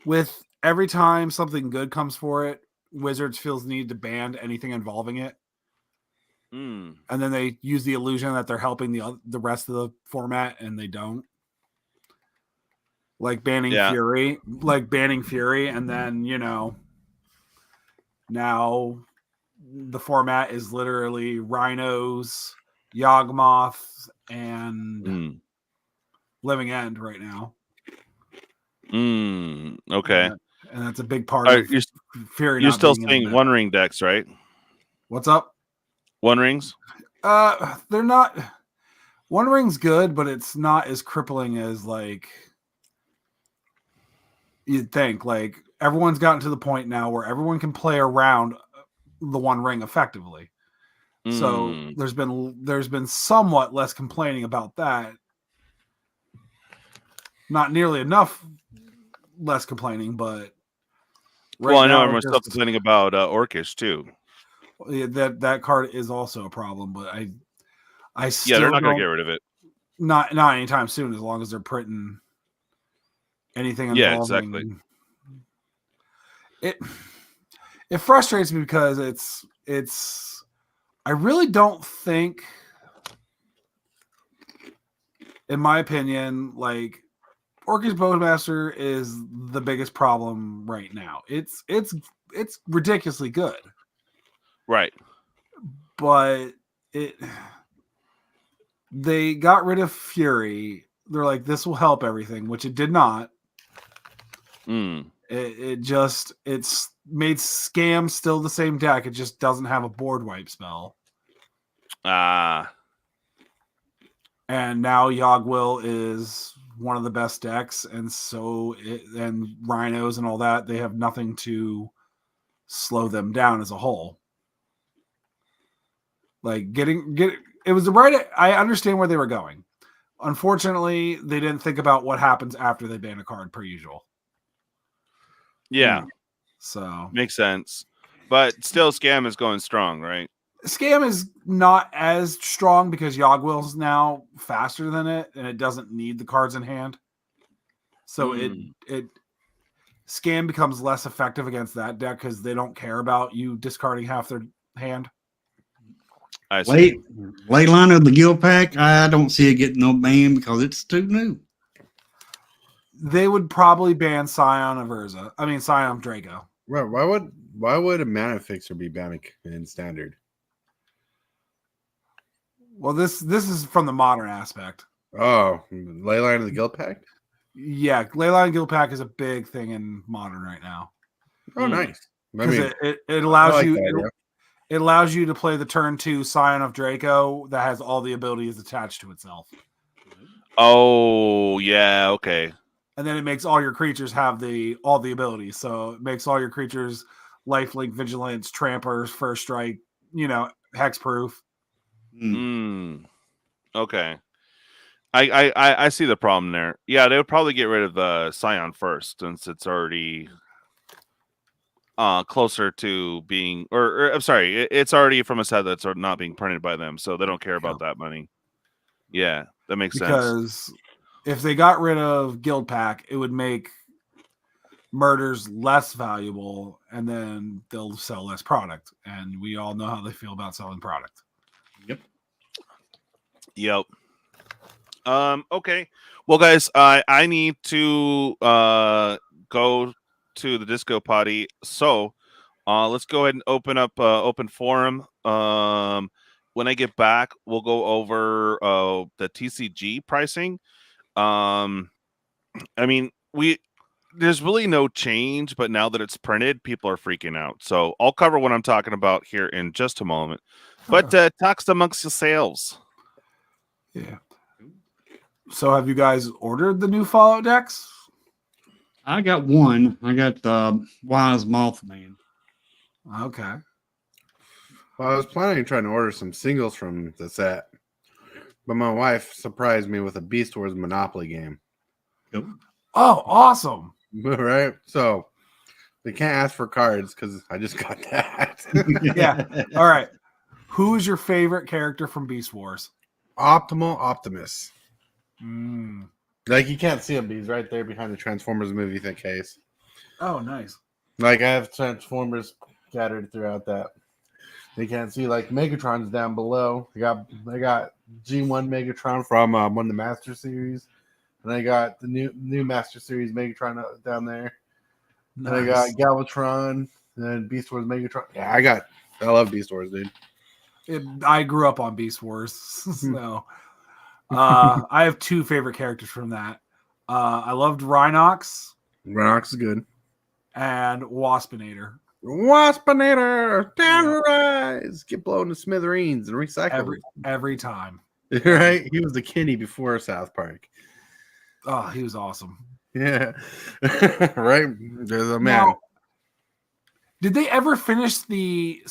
with every time something good comes for it, Wizards feels the need to ban anything involving it. Mm. And then they use the illusion that they're helping the rest of the format, and they don't. Like banning Fury, and then, you know, now the format is literally Rhinos, Yawgmoths, and Living End right now. Okay. And that's a big part of Fury. You're still seeing One Ring decks, right? What's up? One Rings? They're not. One Ring's good, but it's not as crippling as like you'd think. Like everyone's gotten to the point now where everyone can play around the One Ring effectively. So there's been somewhat less complaining about that. Not nearly enough less complaining, but well, I know everyone's still complaining about Orcish too. Yeah, that card is also a problem, but I still they're not going to get rid of it. Not anytime soon, as long as they're printing anything involving. Yeah, exactly. It frustrates me because it's. I really don't think, in my opinion, like Orcish Bowmaster is the biggest problem right now. It's ridiculously good. Right. But they got rid of Fury. They're like, this will help everything, which it did not. It's made Scam still the same deck. It just doesn't have a board wipe spell. And now Yawgwill is one of the best decks, and and Rhinos and all that, they have nothing to slow them down as a whole. Like it was the right. I understand where they were going. Unfortunately, they didn't think about what happens after they ban a card, per usual. Yeah. So makes sense. But still, Scam is going strong, right? Scam is not as strong because Yawgwill's now faster than it, and it doesn't need the cards in hand. So it Scam becomes less effective against that deck because they don't care about you discarding half their hand. Late line of the guild pack, I don't see it getting no ban because it's too new. They would probably ban Scion of Urza. I mean, Scion of Draco. Right? Why would a mana fixer be banned in standard? Well, this is from the modern aspect. Oh, Leyline of the Guild Pact. Yeah, Leyline Guild Pack is a big thing in modern right now. Oh, nice. I Because mean, it allows I like you that idea. it allows you to play the turn 2 Scion of Draco that has all the abilities attached to itself. Oh, yeah, okay. And then it makes all your creatures have all the abilities. So it makes all your creatures lifelink, vigilance, trampers, first strike, hexproof. Okay. I see the problem there. Yeah, they would probably get rid of the Scion first, since it's already closer to being, or I'm sorry, it's already from a set that's not being printed by them, so they don't care about that money. Yeah, that makes sense. Because if they got rid of Guild Pack, it would make murders less valuable, and then they'll sell less product. And we all know how they feel about selling product. Yep. Okay. Well, guys, I need to go to the disco potty. So let's go ahead and open up open forum. When I get back, we'll go over the TCG pricing. I mean, there's really no change, but now that it's printed, people are freaking out. So I'll cover what I'm talking about here in just a moment. But talks amongst yourselves. Yeah. So have you guys ordered the new Fallout decks? I got one. I got the Wise Mothman. Okay. Well, I was planning on trying to order some singles from the set, but my wife surprised me with a Beast Wars Monopoly game. Yep. Oh, awesome. Right? So they can't ask for cards because I just got that. Yeah. All right. Who is your favorite character from Beast Wars? Optimal Optimus. Mm. Like, you can't see him, but he's right there behind the Transformers movie case. Oh, nice. Like, I have Transformers scattered throughout that. They can't see, like, Megatron's down below. I got G1 Megatron from one of the Master Series. And I got the new Master Series Megatron down there. Nice. And I got Galvatron and Beast Wars Megatron. Yeah, I love Beast Wars, dude. I grew up on Beast Wars, so I have two favorite characters from that. I loved Rhinox. Rhinox is good. And Waspinator. Waspinator, terrorize, get blown to smithereens and recycle every time. Right? He was the Kenny before South Park. Oh, he was awesome. Yeah. Right? There's a man. Now, did they ever finish the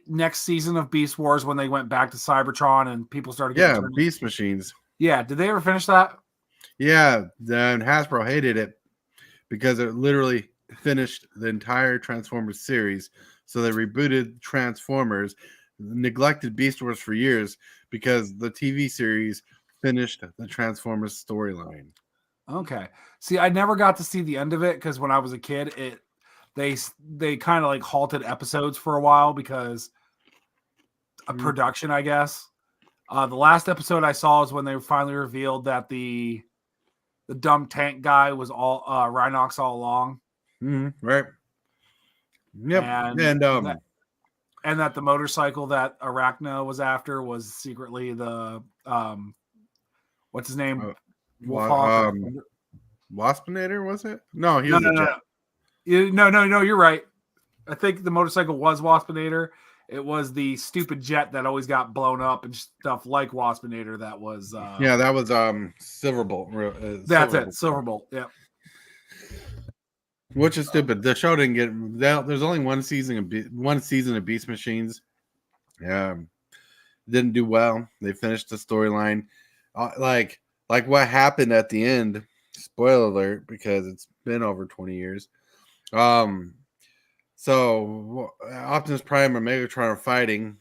next season of Beast Wars when they went back to Cybertron and people started getting Beast Machines. Yeah, did they ever finish that? Yeah, then Hasbro hated it because it literally finished the entire Transformers series. So they rebooted Transformers, neglected Beast Wars for years because the TV series finished the Transformers storyline. Okay. See, I never got to see the end of it because when I was a kid, they kind of like halted episodes for a while because of production, I guess. The last episode I saw is when they finally revealed that the dumb tank guy was all Rhinox all along. Right. Yep. And that the motorcycle that Arachna was after was secretly the what's his name? Waspinator, was it? No, he was No, you're right. I think the motorcycle was Waspinator. It was the stupid jet that always got blown up and stuff like Waspinator. That was that was Silverbolt. That's it, Silverbolt. Yeah. Which is stupid. The show didn't get. There's only one season of Beast Machines. Yeah, didn't do well. They finished the storyline, like what happened at the end. Spoiler alert, because it's been over 20 years. So Optimus Prime and Megatron are fighting.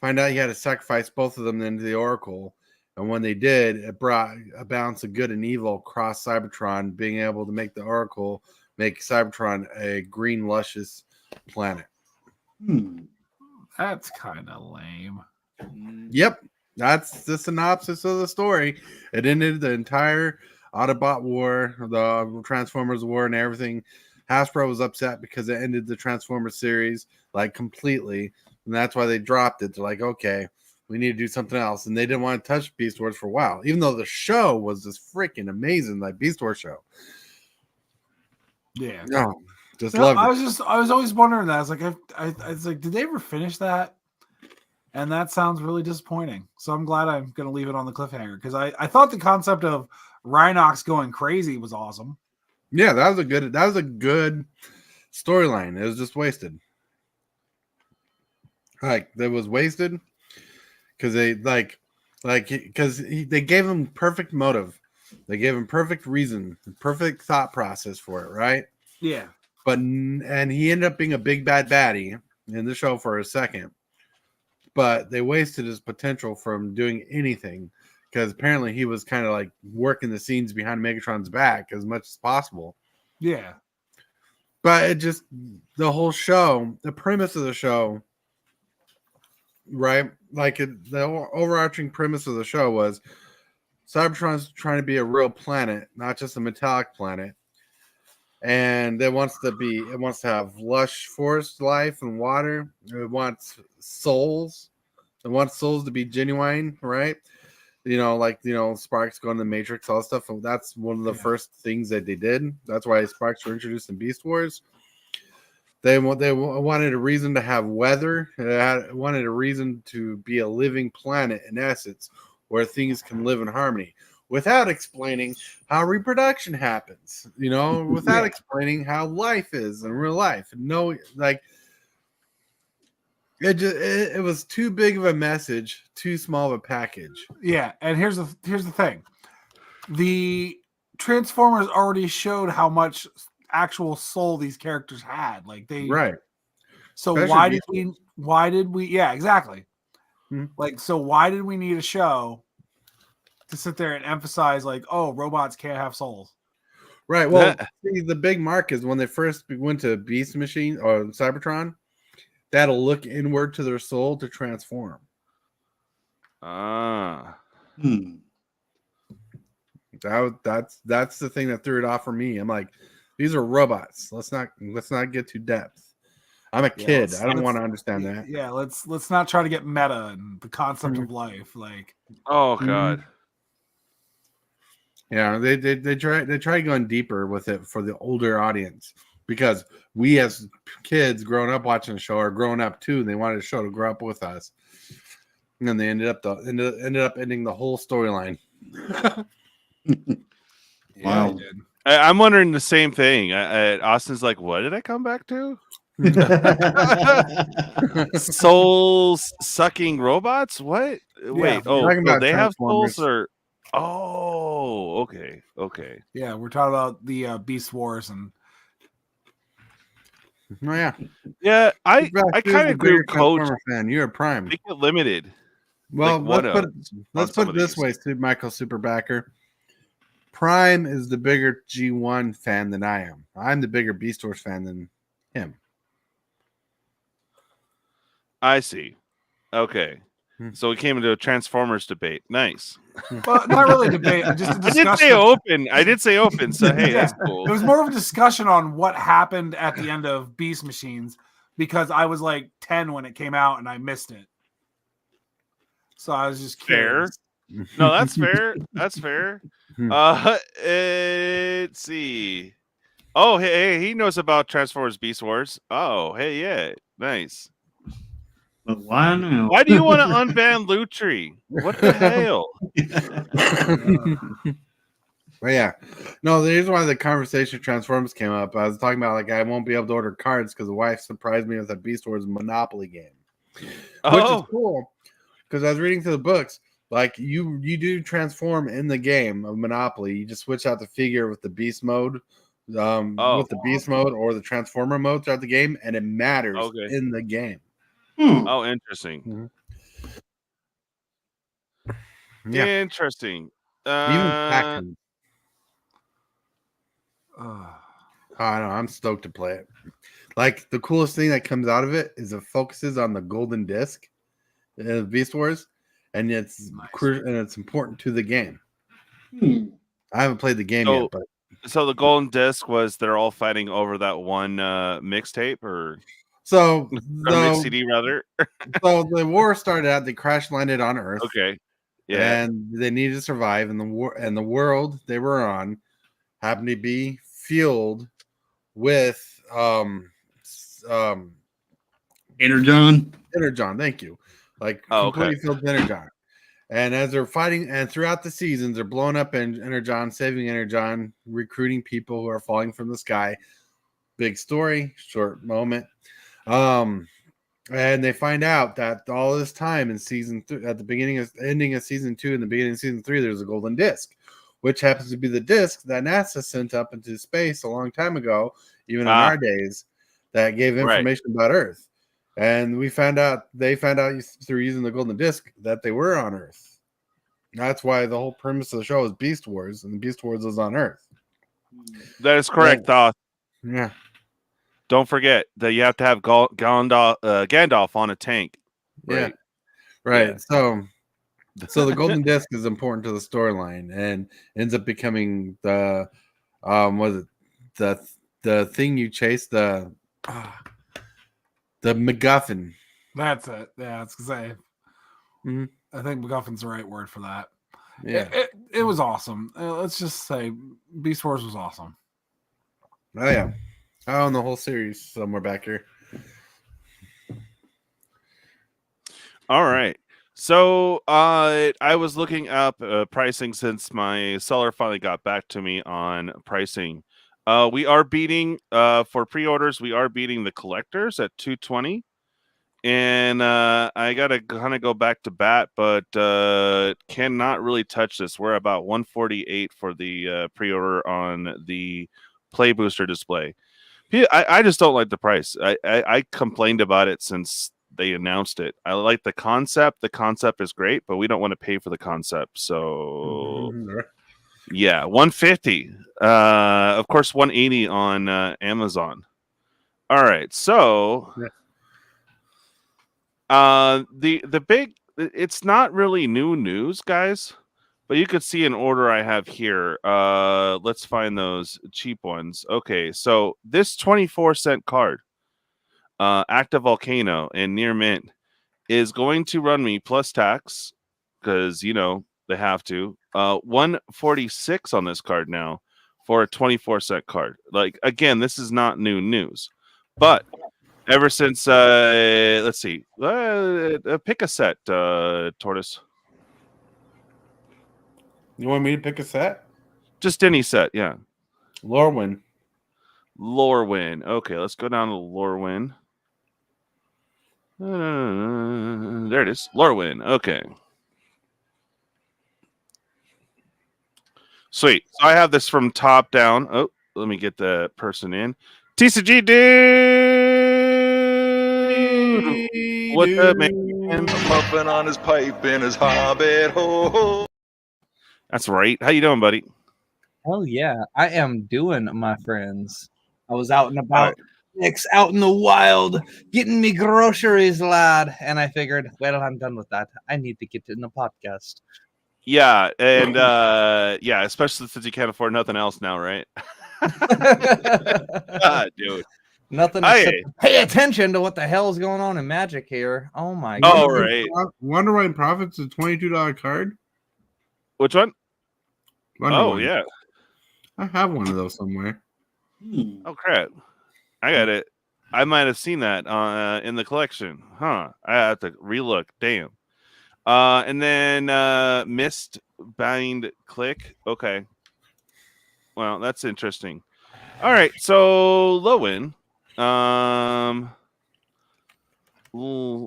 Find out he had to sacrifice both of them into the Oracle. And when they did, it brought a balance of good and evil across Cybertron, being able to make the Oracle make Cybertron a green, luscious planet. That's kind of lame. Yep. That's the synopsis of the story. It ended the entire Autobot War, the Transformers War, and everything. Hasbro was upset because it ended the Transformers series like completely, and that's why they dropped it. They're like, okay, we need to do something else, and they didn't want to touch Beast Wars for a while, even though the show was this freaking amazing, like Beast Wars show. Yeah, no, just loved it. I was always wondering that. I was like, I was like, did they ever finish that? And that sounds really disappointing. So I'm glad I'm going to leave it on the cliffhanger because I thought the concept of Rhinox going crazy was awesome. Yeah, that was a good storyline. It was just wasted. Like that was wasted because they they gave him perfect motive. They gave him perfect reason, perfect thought process for it, right? Yeah. And he ended up being a big bad baddie in the show for a second. But they wasted his potential from doing anything because apparently he was kind of like working the scenes behind Megatron's back as much as possible. Yeah. But it just, the whole show, the premise of the show, right? Like the overarching premise of the show was Cybertron's trying to be a real planet, not just a metallic planet. And it wants to have lush forest life and water. It wants souls. It wants souls to be genuine, right? Sparks going to the Matrix, all that stuff. That's one of the first things that they did. That's why Sparks were introduced in Beast Wars. They wanted a reason to have weather. They wanted a reason to be a living planet, in essence, where things can live in harmony. Without explaining how reproduction happens, without explaining how life is in real life. No, like it was too big of a message, too small of a package. Yeah, and here's the thing: the Transformers already showed how much actual soul these characters had. Like right. So Especially why did we? Yeah, exactly. Hmm. Like, so why did we need a show to sit there and emphasize like, oh, robots can't have souls? Right. Well, see, the big mark is when they first went to Beast Machine or Cybertron, that'll look inward to their soul to transform. Ah. That's the thing that threw it off for me. I'm like, these are robots. Let's not get too depth. I'm a kid. I don't want to understand that. Yeah, let's not try to get meta and the concept of life. Like, oh god. Yeah, they try going deeper with it for the older audience because we as kids growing up watching the show are growing up too. And they wanted a show to grow up with us, and then they ended up ending the whole storyline. Wow. I'm wondering the same thing. Austin's like, what did I come back to? Souls sucking robots? What? Wait, they have souls or okay. Yeah, we're talking about the Beast Wars and yeah. I kind of agree with Coach. Fan. You're a Prime. Make it limited. Well, let's put it this way, Michael Superbacker. Prime is the bigger G1 fan than I am. I'm the bigger Beast Wars fan than him. I see. Okay. So we came into a Transformers debate. Nice. Well, not really debate. Just a discussion. I did say open. So hey, that's cool. It was more of a discussion on what happened at the end of Beast Machines because I was like 10 when it came out and I missed it. So I was just curious. Fair. No, that's fair. That's fair. Let's see. Oh, hey, he knows about Transformers Beast Wars. Oh, hey, yeah, nice. But why now? Why do you want to unban Lutri? What the hell? Well, yeah. No, the reason why the conversation Transformers came up, I was talking about like I won't be able to order cards because the wife surprised me with a Beast Wars Monopoly game. Which is cool. Because I was reading through the books. Like you do transform in the game of Monopoly. You just switch out the figure with the beast mode. With the beast mode or the transformer mode throughout the game, and it matters in the game. Oh, interesting. Yeah. Interesting. Even I don't know. I'm stoked to play it. Like the coolest thing that comes out of it is it focuses on the golden disc in Beast Wars, and it's important to the game. I haven't played the game yet, but so the golden disc was they're all fighting over that one mixtape or mix CD rather. So the war started out. They crash landed on Earth. Okay. Yeah. And they needed to survive, and the world they were on happened to be fueled with Energon. Thank you. Like completely filled with Energon. And as they're fighting, and throughout the seasons, they're blowing up Energon, saving Energon, recruiting people who are falling from the sky. Big story, short moment. And they find out that all this time in season 3, at the ending of season 2 and the beginning of season 3, there's a golden disc, which happens to be the disc that NASA sent up into space a long time ago, even in our days, that gave information about Earth. And they found out through using the golden disc that they were on Earth. That's why the whole premise of the show is Beast Wars, and the Beast Wars is on Earth. That is correct, Thoth. Yeah. Don't forget that you have to have Gandalf on a tank. Right. Yeah. So the golden disc is important to the storyline and ends up becoming the the thing you chase, the MacGuffin. That's it. Yeah, I was gonna say. Mm-hmm. I think MacGuffin's the right word for that. Yeah, it was awesome. Let's just say Beast Wars was awesome. Oh yeah. I own the whole series somewhere back here. All right. So I was looking up pricing since my seller finally got back to me on pricing. We are beating for pre-orders. We are beating the collectors at $220, and I gotta kind of go back to bat, but cannot really touch this. We're about $148 for the pre-order on the Play Booster display. I just don't like the price. I complained about it since they announced it. I like the concept. The concept is great, but we don't want to pay for the concept. So, yeah, $150. Of course, $180 on Amazon. All right, so the big. It's not really new news, guys. But you could see an order I have here. Let's find those cheap ones. Okay, so this 24-cent card, Active Volcano and Near Mint, is going to run me plus tax because they have to. $146 on this card now for a 24-cent card. Like again, this is not new news, but ever since let's see, pick a set, Tortoise. You want me to pick a set? Just any set, yeah. Lorwyn. Okay, let's go down to Lorwyn. There it is. Lorwyn. Okay. Sweet. So I have this from top down. Oh, let me get the person in. TCG dude. What's up, man? Puffing on his pipe in his hobbit hole. That's right. How you doing, buddy? Oh yeah, I am doing, my friends. I was out and about, out in the wild, getting me groceries, lad. And I figured, well, I'm done with that. I need to get in the podcast. Yeah, and yeah, especially since you can't afford nothing else now, right? Dude. Nothing except pay attention to what the hell is going on in Magic here. Oh my god. Oh, right. Wonder Why Profits is a $22 card. Which one? Wonder yeah. I have one of those somewhere. Oh crap. I got it. I might have seen that in the collection. Huh. I have to relook. Damn. And then Mist Bind Click. Okay. Well, that's interesting. All right. So Lowen.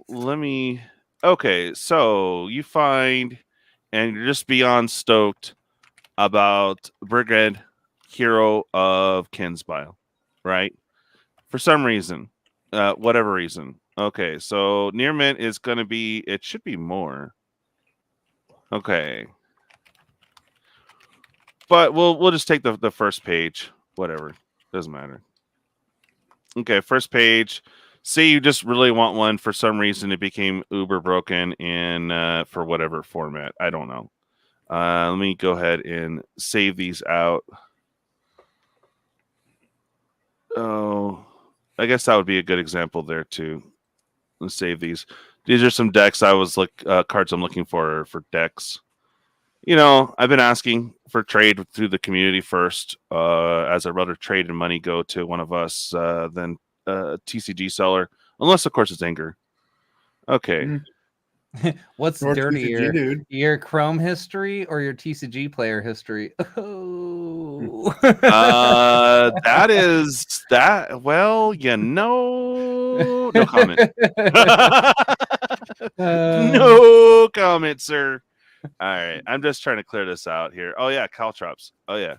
Let me. Okay. So you find, and you're just beyond stoked about Brigade Hero of Kinsbile, right? For some reason, whatever reason. Okay, so Near Mint is going to be, it should be more. Okay. But we'll just take the first page. Whatever. Doesn't matter. Okay, first page. See, you just really want one. For some reason, it became uber broken in for whatever format. I don't know. Let me go ahead and save these out. Oh, I guess that would be a good example there too. Let's save these. These are some decks I was cards I'm looking for decks. You know, I've been asking for trade through the community first, as I'd rather trade and money go to one of us than TCG seller, unless of course it's Anger. Okay. What's Or dirtier, TCG, dude. your Chrome history or your TCG player history? Oh, that is that. Well, you know, no comment. No comment, sir. All right, I'm just trying to clear this out here. Oh yeah, Caltrops. Oh yeah,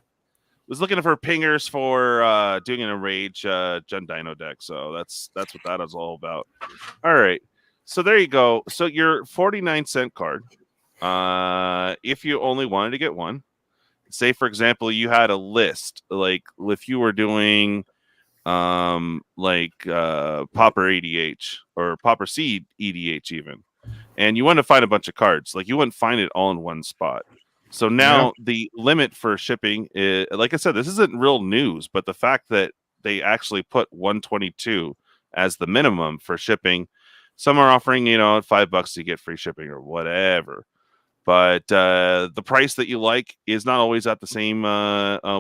was looking for pingers for doing an Enrage Gen Dino deck. So that's what that is all about. All right, so there you go. So your 49-cent card. If you only wanted to get one, say for example you had a list, like if you were doing Pauper EDH or Pauper Seed EDH even, and you want to find a bunch of cards, like you wouldn't find it all in one spot. So now the limit for shipping is, like I said, this isn't real news, but the fact that they actually put 122 as the minimum for shipping, some are offering, you know, $5 to get free shipping or whatever. But the price that you like is not always at the same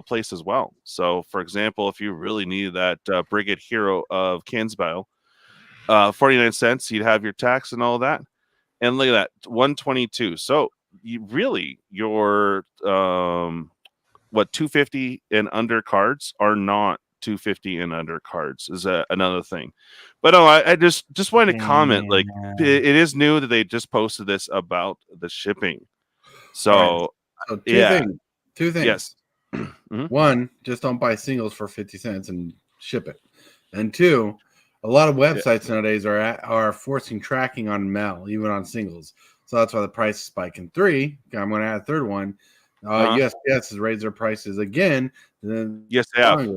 place as well. So, for example, if you really needed that Brigade Hero of Kansbile, 49 cents, you'd have your tax and all that. And look at that, 122. So, you really, your 250 and under cards are not 250 and under cards is another thing. But no, I just wanted to comment, like it is new that they just posted this about the shipping. So, So two things. Yes. Mm-hmm. One, just don't buy singles for 50 cents and ship it. And two, a lot of websites nowadays are forcing tracking on mail, even on singles. So that's why the price is spiking. Three, I'm going to add a third one. USPS has raised their prices again. Yes, they have.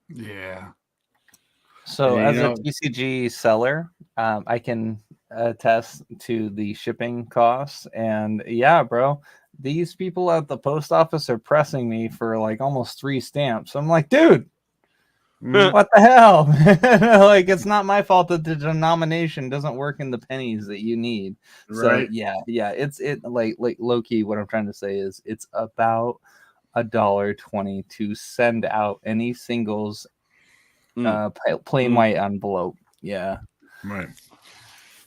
Yeah. So as a TCG seller, I can attest to the shipping costs. And yeah, bro, these people at the post office are pressing me for like almost 3 stamps. I'm like, dude, what the hell? Like, it's not my fault that the denomination doesn't work in the pennies that you need. Right. So yeah, it's like low key. What I'm trying to say is it's about $1.20 to send out any singles plain white envelope. Yeah. Right.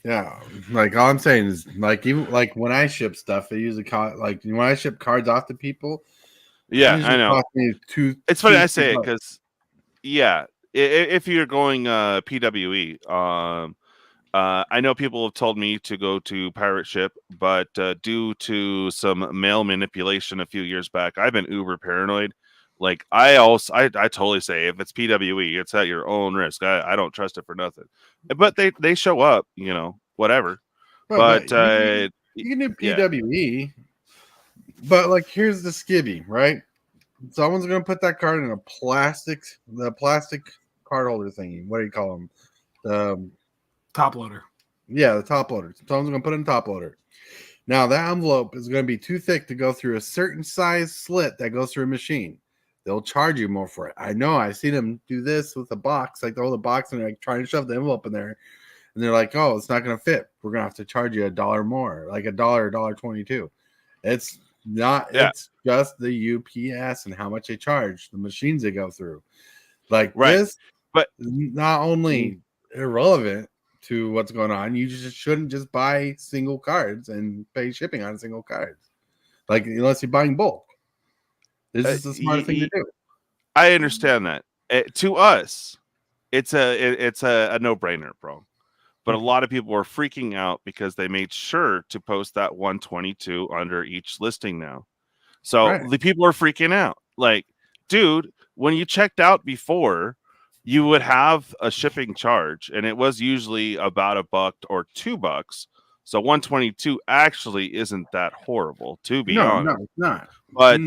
Yeah. Like all I'm saying is like even like when I ship stuff, it usually like when I ship cards off to people. Yeah, I know. It's funny I say it because if you're going PWE, I know people have told me to go to Pirate Ship, but due to some mail manipulation a few years back, I've been uber paranoid. Like I totally say if it's PWE, it's at your own risk. I don't trust it for nothing. But they show up, you know, whatever. But you can do PWE. But like here's the skibby, right? Someone's gonna put that card in the plastic card holder thingy. What do you call them? The top loader. Yeah, the top loader. Someone's gonna put it in top loader. Now that envelope is gonna be too thick to go through a certain size slit that goes through a machine. They'll charge you more for it. I know. I see them do this with a box, like they hold the box and they're like trying to shove the envelope in there, and they're like, "Oh, it's not going to fit. We're going to have to charge you $1 more, like $1.22." It's not. Yeah. It's just the UPS and how much they charge, the machines they go through. Like this, but not only irrelevant to what's going on, you just shouldn't just buy single cards and pay shipping on single cards, like unless you're buying bulk. This is the smart thing to do. I understand that. To us, it's a no-brainer, bro. But a lot of people were freaking out because they made sure to post that 122 under each listing now. So the people are freaking out. Like, dude, when you checked out before, you would have a shipping charge, and it was usually about $1 or $2. So 122 actually isn't that horrible, to be honest. No, it's not. But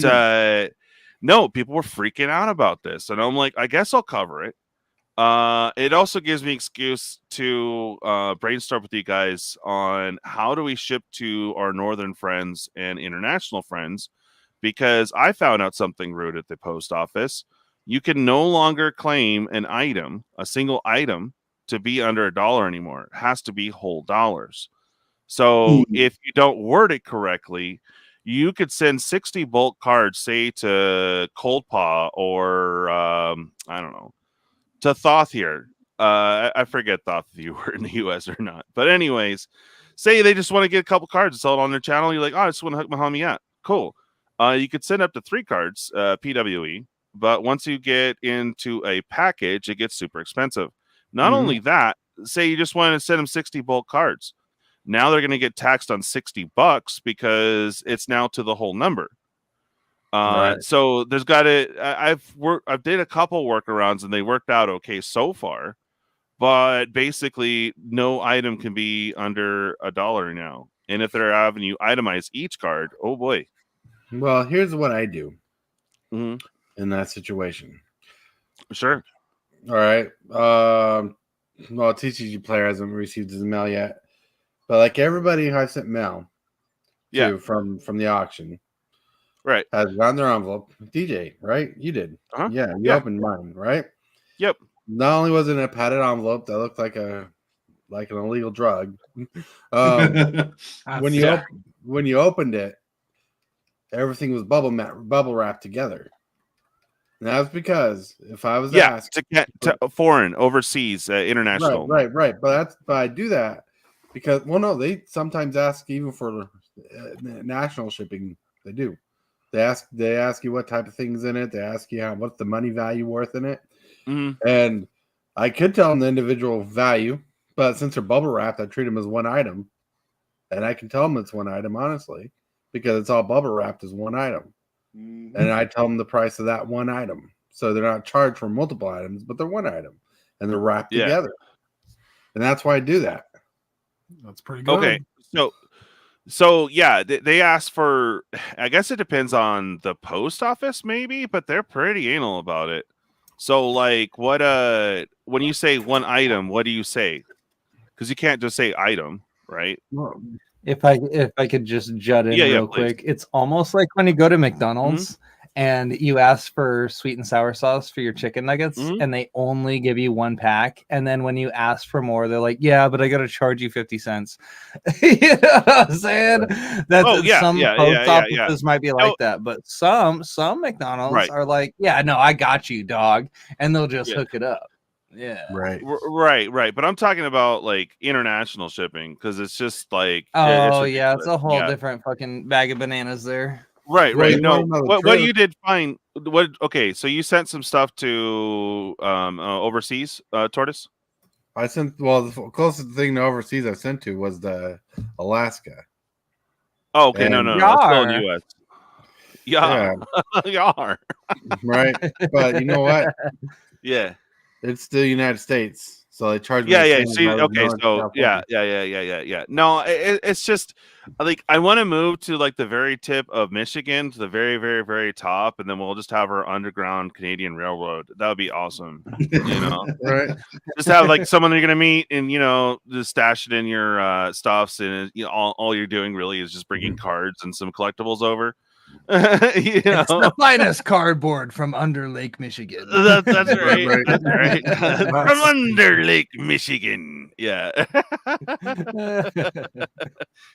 no, people were freaking out about this, and I'm like, I guess I'll cover it. It also gives me excuse to brainstorm with you guys on how do we ship to our northern friends and international friends, because I found out something rude at the post office. You can no longer claim an item, a single item, to be under $1 anymore. It has to be whole dollars. So if you don't word it correctly, you could send 60 bulk cards, say to Cold Paw or I don't know, to Thoth here. I forget Thoth if you were in the US or not. But anyways, say they just want to get a couple cards and sell it on their channel. You're like, oh, I just want to hook my homie up. Cool. You could send up to 3 cards, PWE. But once you get into a package, it gets super expensive. Not only that, say you just want to send them 60 bulk cards. Now they're going to get taxed on $60 because it's now to the whole number. Right. So there's got to. I've did a couple workarounds and they worked out okay so far. But basically, no item can be under $1 now. And if they're having you itemize each card, oh boy. Well, here's what I do in that situation. Sure. All right. Well, TCGPlayer hasn't received his mail yet, but like everybody who I sent mail to from the auction, right, has gotten their envelope. DJ, right? You did. Yeah, you opened mine, right? Yep. Not only was it in a padded envelope that looked like an illegal drug, when you opened it, everything was bubble wrapped together. And that's because if I was asked to get to foreign, overseas, international, right. But I do that because they sometimes ask even for national shipping. They do. They ask you what type of things in it. They ask you what's the money value worth in it. And I could tell them the individual value, but since they're bubble wrapped, I treat them as one item, and I can tell them it's one item honestly because it's all bubble wrapped as one item. And I tell them the price of that one item. So they're not charged for multiple items, but they're one item and they're wrapped together. And that's why I do that. That's pretty good. Okay. So yeah, they ask for, I guess it depends on the post office maybe, but they're pretty anal about it. So like when you say one item, what do you say? Because you can't just say item, right? Well, If I could just jut in real quick, it's almost like when you go to McDonald's and you ask for sweet and sour sauce for your chicken nuggets, and they only give you 1 pack, and then when you ask for more, they're like, "Yeah, but I got to charge you 50 cents." You know what I'm saying? That's some post offices might be like that, but some McDonald's are like, "Yeah, no, I got you, dog," and they'll just hook it up. Yeah. Right. But I'm talking about like international shipping because it's just like it's a whole different fucking bag of bananas there. Right. No, what you did fine. Okay, so you sent some stuff to overseas, Tortoise. I sent. Well, the closest thing to overseas I sent to was the Alaska. Oh, okay, no, it's still in the U.S. Yeah. Right, but you know what? Yeah. It's the United States, so they charge me. Yeah. See, okay, so yeah. No, it's just like I want to move to like the very tip of Michigan to the very, very, very top, and then we'll just have our underground Canadian railroad. That would be awesome. You know, right? Just have like someone you're gonna meet, and just stash it in your stuffs, and all you're doing really is just bringing cards and some collectibles over. It's the finest cardboard from Under Lake, Michigan. That's right. That's right. From Under Lake, Michigan. Yeah.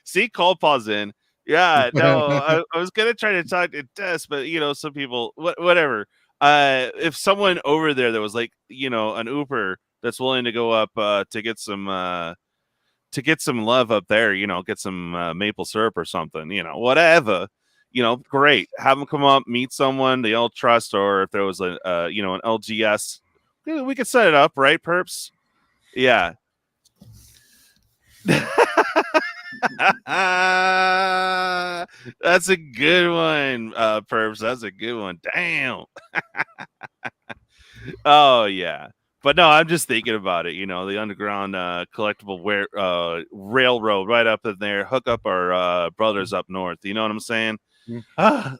See, Cold Paw's in. Yeah. No, I was gonna try to talk to Tess, but some people, whatever. If someone over there that was like, an Uber that's willing to go up to get some love up there, get some maple syrup or something, whatever. Great. Have them come up, meet someone they all trust, or if there was an LGS, we could set it up, right, Perps? Yeah. That's a good one, Perps. That's a good one. Damn. Oh yeah. But no, I'm just thinking about it. The underground collectible railroad right up in there. Hook up our brothers up north. You know what I'm saying?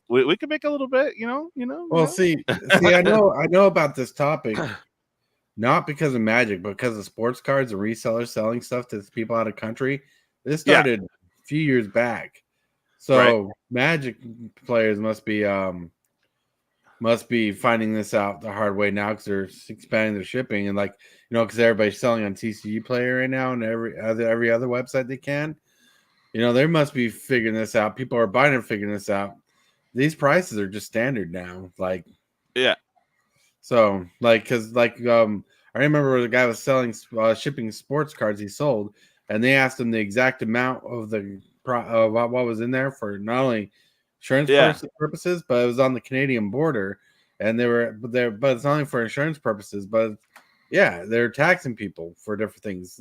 We could make a little bit. Well, see, I know about this topic not because of Magic, but because of sports cards and resellers selling stuff to people out of country. This started a few years back. So Magic players must be finding this out the hard way now because they're expanding their shipping and because everybody's selling on TCGPlayer right now and every other website they can. They must be figuring this out. People are buying and figuring this out. These prices are just standard now. So I remember the guy was selling shipping sports cards he sold, and they asked him the exact amount of what was in there for not only insurance purposes, but it was on the Canadian border, and they were there, but it's only for insurance purposes. But they're taxing people for different things.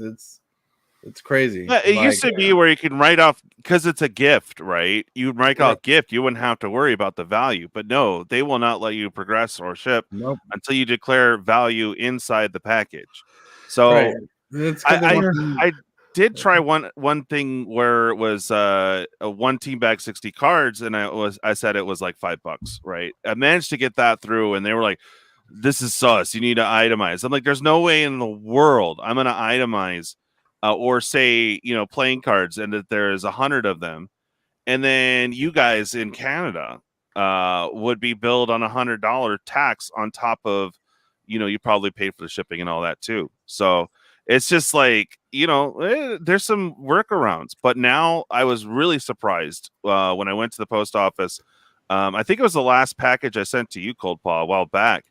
It's crazy. Yeah, it used to be where you can write off because it's a gift, right? You would write off gift, you wouldn't have to worry about the value. But no, they will not let you progress or ship until you declare value inside the package. So I did try one thing where it was a one team bag 60 cards, and I said it was like $5, right? I managed to get that through, and they were like, "This is sus. You need to itemize." I'm like, "There's no way in the world I'm going to itemize." Or say, playing cards and that there's 100 of them. And then you guys in Canada would be billed on $100 tax on top of, you probably paid for the shipping and all that too. So it's just like, there's some workarounds. But now I was really surprised when I went to the post office. I think it was the last package I sent to you, Cold Paw, a while back.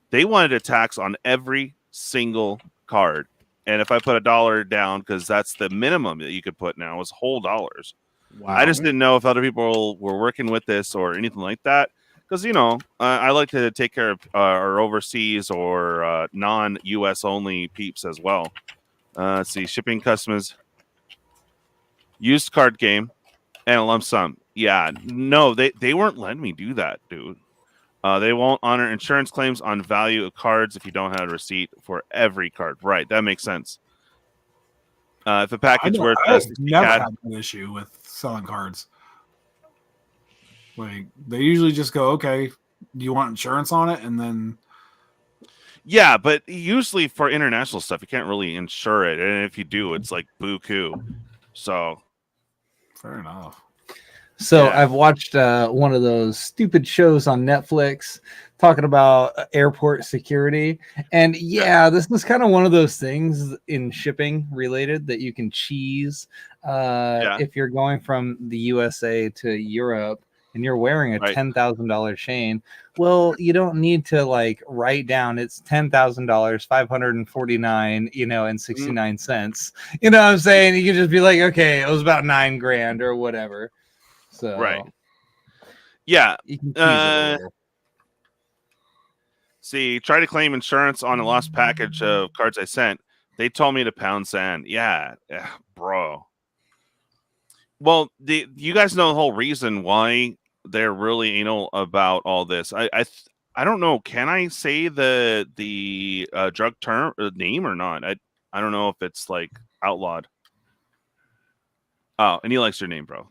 They wanted a tax on every single card. And if I put $1 down, because that's the minimum that you could put now, is whole dollars. Wow. I just didn't know if other people were working with this or anything like that. Because, I like to take care of our overseas or non-US only peeps as well. Let's see, shipping customers, used card game, and a lump sum. Yeah, no, they weren't letting me do that, dude. They won't honor insurance claims on value of cards if you don't have a receipt for every card. Right, that makes sense. If a package worth never had an issue with selling cards. Like they usually just go, "Okay, do you want insurance on it?" And then but usually for international stuff, you can't really insure it, and if you do, it's like buku. So fair enough. So I've watched one of those stupid shows on Netflix talking about airport security. And this is kind of one of those things in shipping related that you can cheese if you're going from the USA to Europe and you're wearing a $10,000 chain. Well, you don't need to write down it's $10,000, $549, and 69 cents. You know what I'm saying? You can just be like, okay, it was about $9,000 or whatever. So, you can see, try to claim insurance on a lost package of cards I sent. They told me to pound sand. Yeah, bro. Well, you guys know the whole reason why they're really anal about all this. I don't know. Can I say the drug term name or not? I don't know if it's outlawed. Oh, and he likes your name, bro.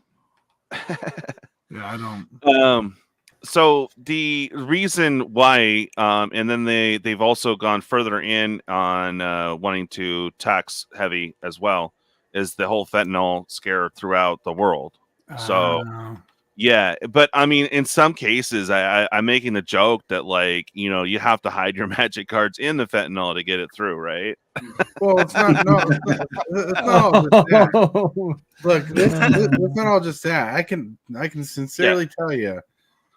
I don't. So the reason why, and then they've also gone further in on wanting to tax heavy as well, is the whole fentanyl scare throughout the world. So but I mean, in some cases, I'm making the joke that you have to hide your magic cards in the fentanyl to get it through, right? Well, it's not. No, it's not all just that. Look, it's not all just that. I can sincerely tell you,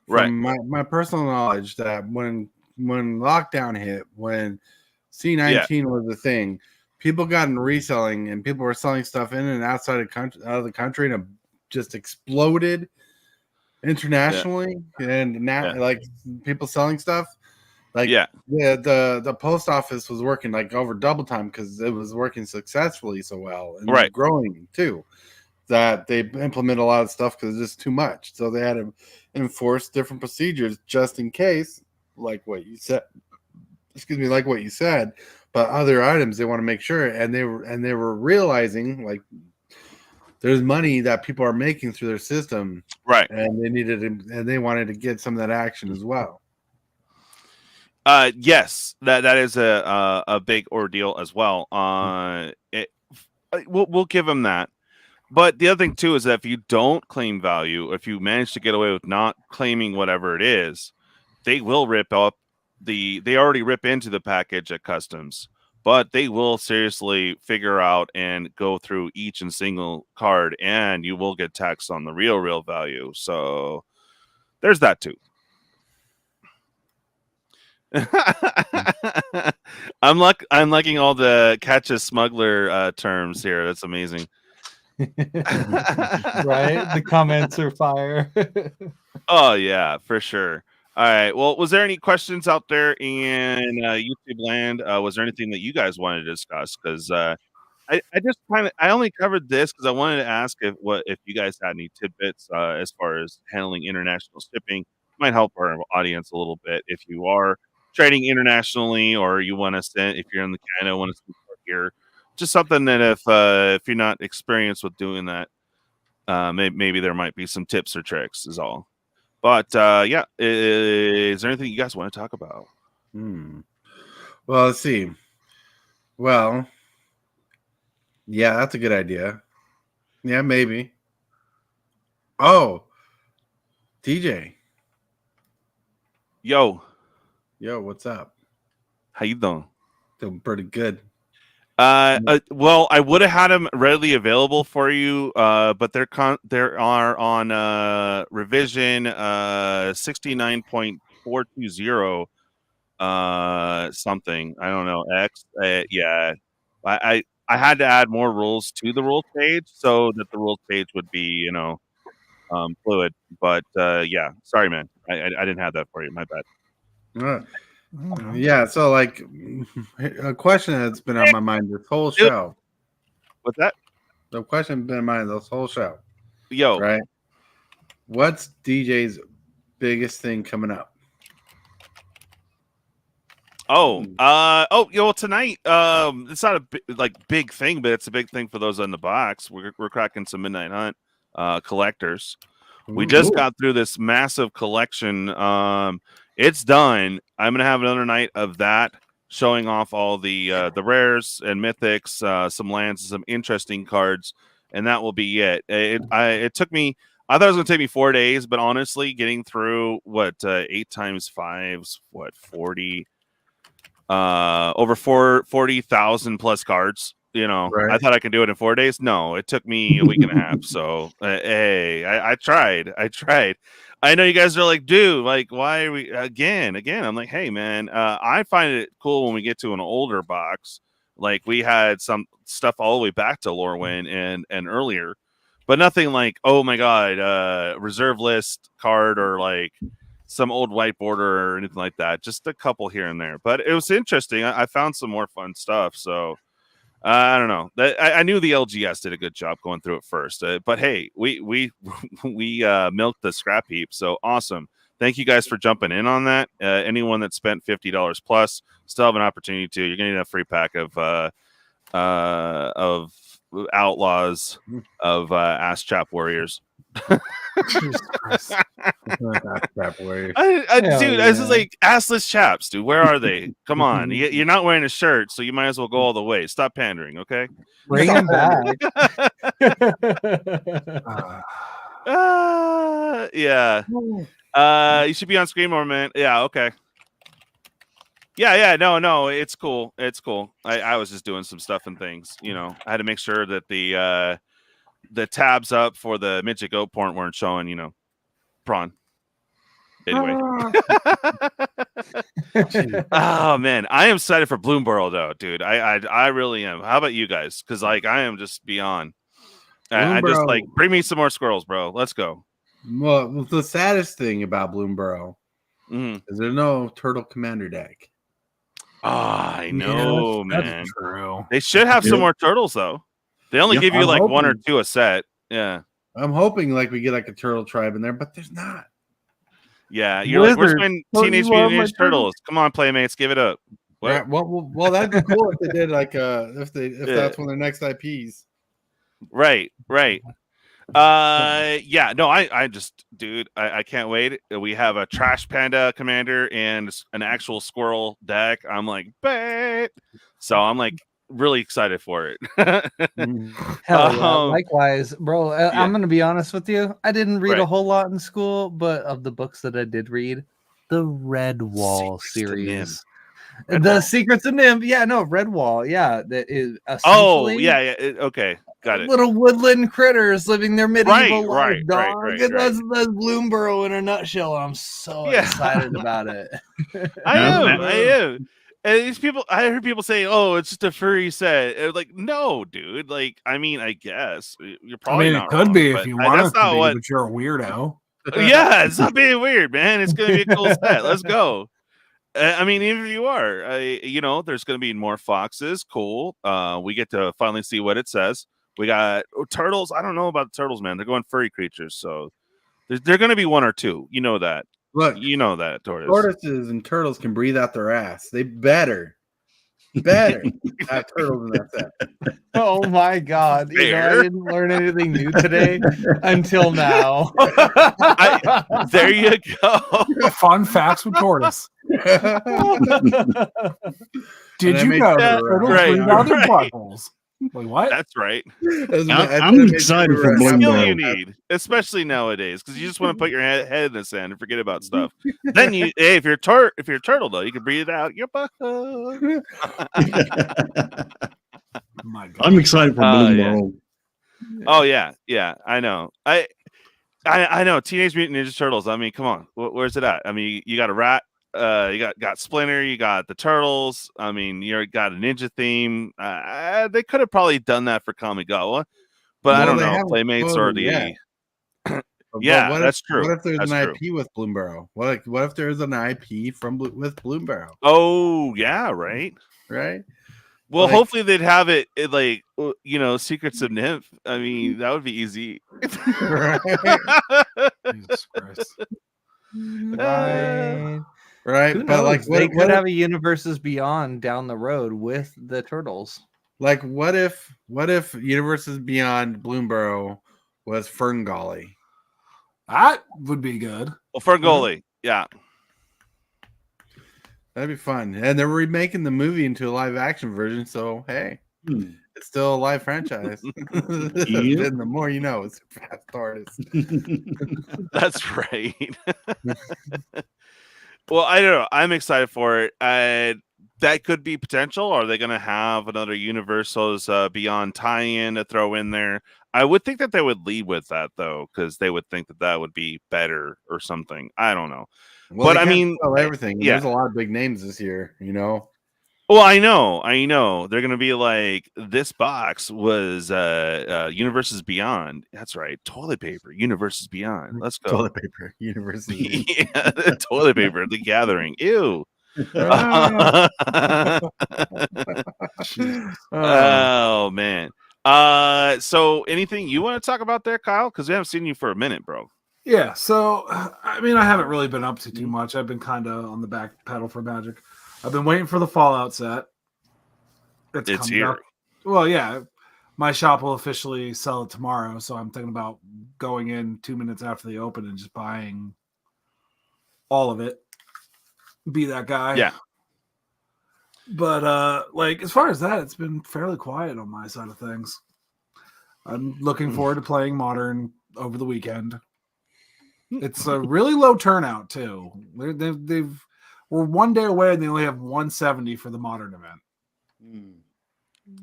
from my personal knowledge, that when lockdown hit, when C19 was the thing, people got in reselling, and people were selling stuff in and outside of the country, and it just exploded internationally, and now people selling stuff. The post office was working over double time because it was working successfully so well and growing too. That they implement a lot of stuff because it's just too much. So they had to enforce different procedures just in case, like what you said. Like what you said, but other items they want to make sure, and they were realizing there's money that people are making through their system, right? And they wanted to get some of that action as well. Yes, that is a big ordeal as well. We'll give them that. But the other thing too is that if you don't claim value, if you manage to get away with not claiming whatever it is, they will rip up they already rip into the package at customs, but they will seriously figure out and go through each and single card, and you will get taxed on the real value. So there's that too. I'm liking all the catch a smuggler terms here. That's amazing. Right? The comments are fire. Oh yeah, for sure. All right. Well, was there any questions out there in YouTube land? Was there anything that you guys wanted to discuss? Because I just I only covered this because I wanted to ask if you guys had any tidbits as far as handling international shipping. Might help our audience a little bit if you are trading internationally, or you want to send, if you're in the Canada, want to send here. Just something that if you're not experienced with doing that, maybe there might be some tips or tricks is all. But yeah, is there anything you guys want to talk about? Well, let's see. Well, yeah, that's a good idea. Yeah, maybe. Oh, DJ. Yo, what's up? How you doing? Doing pretty good. Well, I would have had them readily available for you, but they are on revision 69.420 something. I don't know, X. Yeah, I had to add more rules to the rules page so that the rules page would be fluid. But yeah, sorry, man, I didn't have that for you. My bad. Yeah, so like a question that's been on my mind this whole show. What's that? The question been in my mind this whole show. Yo, right? What's DJ's biggest thing coming up? Well, tonight, it's not a big thing, but it's a big thing for those in the box. We're cracking some Midnight Hunt collectors. We just got through this massive collection. It's done. I'm gonna have another night of that, showing off all the rares and mythics, some lands, some interesting cards, and that will be it. It took me. I thought it was gonna take me 4 days, but honestly, getting through 8 times 5's 40. Over 40,000 plus cards. Right. I thought I could do it in 4 days. No, it took me a week and a half. So, hey, I tried. I know you guys are like, dude, like, why are we again? I'm like, hey, man, I find it cool when we get to an older box. Like, we had some stuff all the way back to Lorwyn and earlier, but nothing like, oh my god, reserve list card or like some old white border or anything like that. Just a couple here and there, but it was interesting. I found some more fun stuff. So I don't know. I knew the LGS did a good job going through it first, but hey, we milked the scrap heap. So awesome. Thank you guys for jumping in on that. Anyone that spent $50 plus still have an opportunity to. You're gonna get a free pack of Outlaws of Ass Chap Warriors. Jesus Christ. Dude, this is like assless chaps, dude. Where are they? Come on, you're not wearing a shirt, so you might as well go all the way. Stop pandering, okay? Bring him back. Yeah. You should be on screen more, man. Yeah, okay. Yeah, no, it's cool. I was just doing some stuff and things, I had to make sure that the tabs up for the Midget Goat porn weren't showing, prawn. Anyway. Oh man, I am excited for Bloomborough though, dude. I really am. How about you guys? Because I am just beyond. I just bring me some more squirrels, bro. Let's go. Well, the saddest thing about Bloomborough is there's no Turtle Commander deck. I know, man. That's true. They should have some more turtles though. They only give you one or two a set. Yeah. I'm hoping we get a turtle tribe in there, but there's not. Yeah, you're like, where's my Teenage Mutant Ninja Turtles? Come on, Playmates, give it up. What? Right, well, that'd be cool if they did if that's one of their next IPs. Right. Yeah, no, I just, dude, I can't wait. We have a Trash Panda commander and an actual squirrel deck. I'm like, bet. So I'm like really excited for it. Hell yeah. Likewise, bro. I'm gonna be honest with you. I didn't read a whole lot in school, but of the books that I did read, the Redwall series. The Secrets of Nim. Yeah, no, Redwall. Yeah, that is essentially okay. Got it. Little woodland critters living their medieval life, dog. Right. That's Bloomborough in a nutshell. I'm so excited about it. I am. And these people, I heard people say, "Oh, it's just a furry set." And like, no, dude. Like, I mean, I guess you're probably. It could be if you want it to be, but you're a weirdo. Yeah, it's not being weird, man. It's gonna be a cool set. Let's go. I mean, even if you are, there's gonna be more foxes. Cool. We get to finally see what it says. We got turtles. I don't know about the turtles, man. They're going furry creatures, so they're going to be one or two. You know that. Look, you know that Tortoise. Tortoises and turtles can breathe out their ass. They better have turtles in that set. Oh my god! I didn't learn anything new today until now. There you go. Fun facts with Tortoise. Did you know that turtles breathe out their buttholes? Like what? That's right. I'm excited for Bloomborough. Especially nowadays, because you just want to put your head in the sand and forget about stuff. Then if you're a turtle though, you can breathe out your butt. My God. I'm excited for Bloomborough. Oh yeah, I know. I know. Teenage Mutant Ninja Turtles. I mean, come on, where's it at? I mean, you got a rat. You got Splinter, you got the Turtles. I mean, you got a ninja theme. They could have probably done that for Kamigawa, but I don't know. Playmates or the that's true. What if there's an IP with Bloomborough? What if there's an IP with Bloomborough? Oh yeah, right. Well, hopefully they'd have it like Secrets of Nymph. I mean, that would be easy. Jesus Christ. Right, but like they could have a Universes Beyond down the road with the turtles. Like, what if Universes Beyond Bloomborough was Ferngully? That would be good. Well, Ferngully, yeah, that'd be fun. And they're remaking the movie into a live action version, so hey, it's still a live franchise. And the more you know, it's a fast artist. That's right. Well, I don't know. I'm excited for it. That could be potential. Are they going to have another Universal's Beyond tie-in to throw in there? I would think that they would lead with that, though, because they would think that would be better or something. I don't know. Well, but I mean, everything. Yeah. There's a lot of big names this year, Well, I know. They're gonna be like, this box was Universes Beyond. That's right, toilet paper, Universes Beyond. Let's go. Toilet paper, Universes. Yeah, toilet paper, The Gathering. Ew. Oh man. So anything you want to talk about there, Kyle? Because we haven't seen you for a minute, bro. Yeah. So I mean, I haven't really been up to too much. I've been kind of on the back pedal for Magic. I've been waiting for the Fallout set. It's here. Up. Well, yeah. My shop will officially sell it tomorrow, so I'm thinking about going in 2 minutes after they open and just buying all of it. Be that guy. Yeah. But as far as that, it's been fairly quiet on my side of things. I'm looking forward to playing Modern over the weekend. It's a really low turnout too. We're 1 day away and they only have 170 for the Modern event.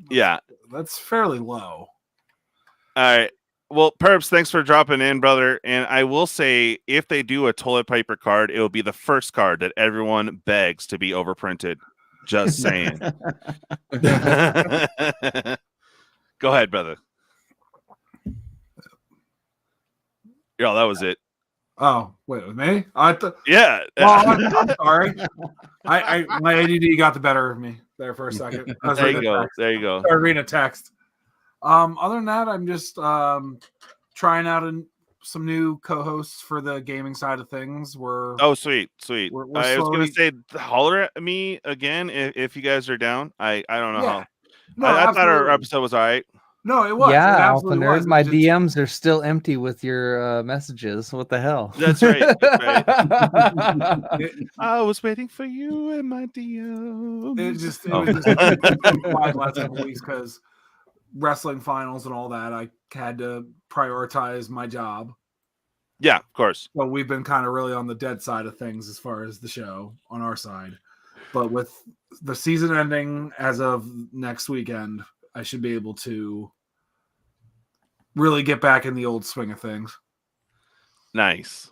Yeah. That's fairly low. All right. Well, Perps, thanks for dropping in, brother. And I will say, if they do a toilet paper card, it will be the first card that everyone begs to be overprinted. Just saying. Go ahead, brother. Yeah, that was it. Oh, wait, with me? Yeah. Well, I'm sorry. I my ADD got the better of me there for a second. There you go. There you go. Started reading a text. Other than that, I'm just trying out some new co-hosts for the gaming side of things. Sweet. We're I was gonna say, holler at me again if you guys are down. I don't know how. No, I thought our episode was all right. No, it was. Yeah, it Alpha absolutely Nerd, was. my It just- DMs are still empty with your messages. What the hell? That's right. That's it, I was waiting for you in my DMs. it just Oh. was just quiet last couple weeks because wrestling finals and all that. I had to prioritize my job. Yeah, of course. So we've been kind of really on the dead side of things as far as the show on our side. But with the season ending as of next weekend, I should be able to really get back in the old swing of things. Nice.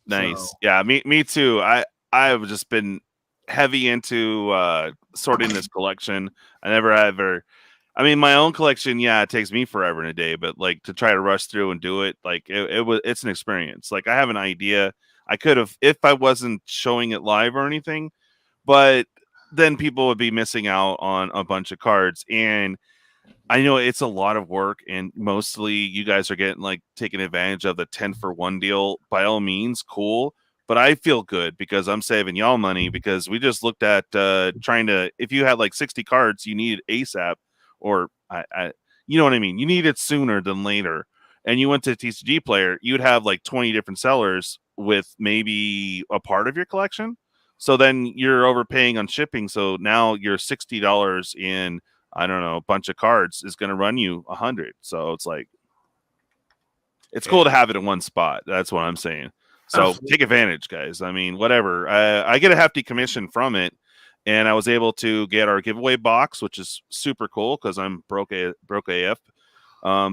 So- Yeah, me too. I've just been heavy into sorting this collection. I mean, my own collection, yeah, it takes me forever and a day, but like to try to rush through and do it, like it's an experience. Like I have an idea. I could have, if I wasn't showing it live or anything, but then people would be missing out on a bunch of cards. And I know it's a lot of work, and mostly you guys are getting like taking advantage of the 10-for-1 deal. By all means, cool. But I feel good because I'm saving y'all money, because we just looked at trying to, if you had like 60 cards, you need ASAP, or you know what I mean? You need it sooner than later. And you went to TCGPlayer, you'd have like 20 different sellers with maybe a part of your collection. So then you're overpaying on shipping. So now your $60 in, I don't know, a bunch of cards is going to run you $100. So it's like, it's cool to have it in one spot. That's what I'm saying. So Absolutely. take advantage, guys. I mean, whatever. I get a hefty commission from it, and I was able to get our giveaway box, which is super cool because I'm broke AF.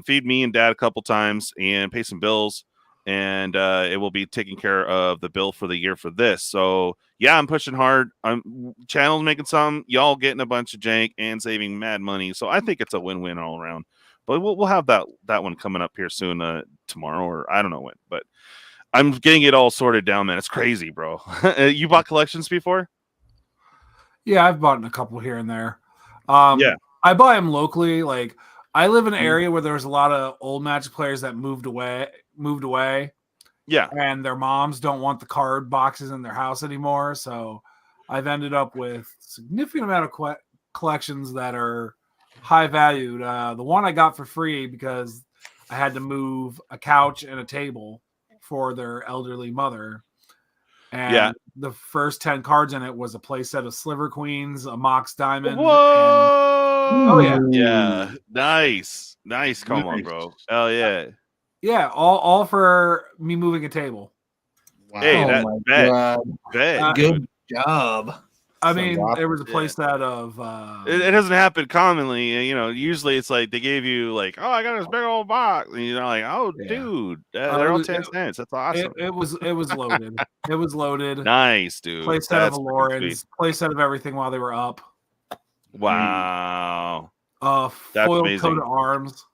Feed me and Dad a couple times and pay some bills, and it will be taking care of the bill for the year for this. So yeah, I'm pushing hard. I'm channel's making some, y'all getting a bunch of jank and saving mad money. So I think it's a win-win all around. But we'll have that one coming up here soon, tomorrow, or I don't know when. But I'm getting it all sorted down, man. It's crazy, bro. You bought collections before? Yeah, I've bought a couple here and there. Yeah. I buy them locally. Like I live in an area where there's a lot of old Magic players that moved away. Yeah. And their moms don't want the card boxes in their house anymore. So I've ended up with significant amount of collections that are high valued. The one I got for free because I had to move a couch and a table for their elderly mother. And the first 10 cards in it was a playset of Sliver Queens, a Mox Diamond. Whoa! And, Yeah. Nice. Come on, bro. Hell yeah. Yeah, all for me moving a table. Wow. Hey, Oh that my bet. Good job. I Sounds mean, awesome. there was a playset of. It doesn't happen commonly. You know, usually it's like they gave you like, oh, I got this big old box, and you're like, oh, Yeah. dude, they're all 10 cents. That's awesome. It was loaded. It was loaded. Nice, dude. Playset That's of freaking Alorans, sweet. playset of everything while they were up. Wow. Foiled amazing. coat of arms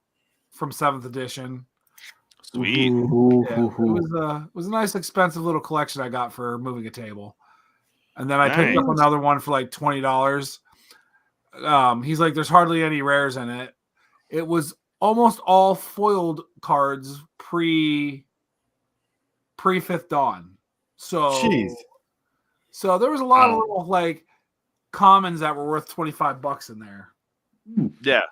from 7th edition. Sweet. Yeah, it was a nice, expensive little collection I got for moving a table. And then I picked up Nice. another one for like $20. He's like, there's hardly any rares in it. It was almost all foiled cards pre 5th Dawn. So, Jeez. so there was a lot of little like commons that were worth $25 in there. Yeah.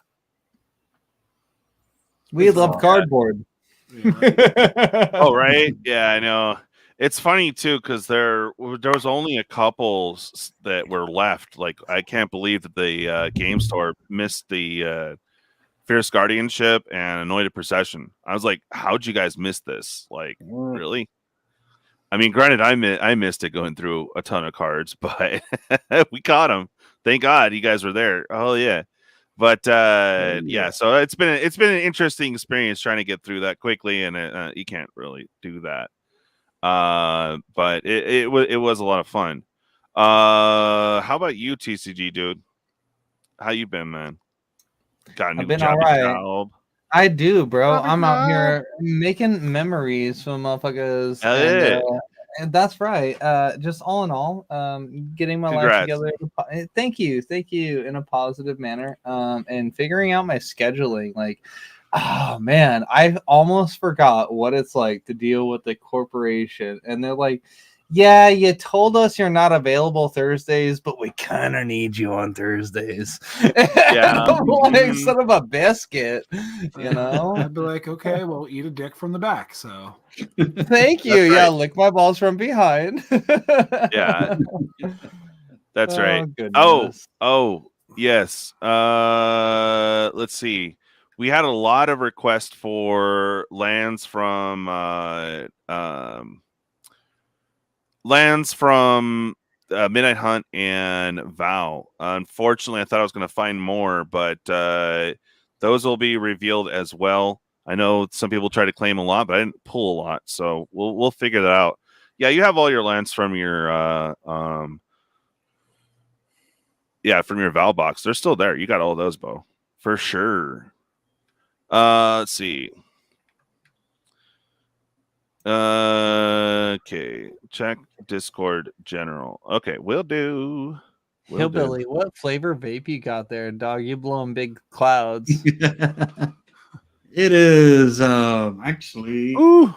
We love cardboard. Yeah. Oh, right. Yeah, I know. It's funny too because there was only a couple that were left. Like I can't believe that the game store missed the Fierce Guardianship and Anointed Procession. I was like, how'd you guys miss this? Like, really? I mean, granted, I missed it going through a ton of cards, but we caught them. Thank God you guys were there. Oh yeah. But yeah, so it's been an interesting experience trying to get through that quickly, and you can't really do that. But it was a lot of fun. How about you, TCG dude? How you been, man? Got a new I've been job. all right. I do, bro. I'm out here making memories from motherfuckers. And that's right. Just all in all, getting my life together. Thank you in a positive manner. And figuring out my scheduling. Like, oh man, I almost forgot what it's like to deal with a corporation. And they're like, yeah, you told us you're not available Thursdays, but we kind of need you on Thursdays. Yeah. I'm like, son of a biscuit, you know? I'd be like, okay, well, eat a dick from the back. So Thank you. That's Yeah, right. lick my balls from behind. Yeah. That's right. Goodness. Oh, yes. Let's see. We had a lot of requests for lands from Midnight Hunt and Vow. Unfortunately, I thought I was going to find more, but those will be revealed as well. I know some people try to claim a lot, but I didn't pull a lot, so we'll figure that out. Yeah, you have all your lands from your from your Vow box. They're still there. You got all those, Bo, for sure. Let's see. Okay, check Discord general. Okay, we'll do. Hillbilly, what flavor vape you got there, dog? You blowing big clouds. It is actually. Ooh.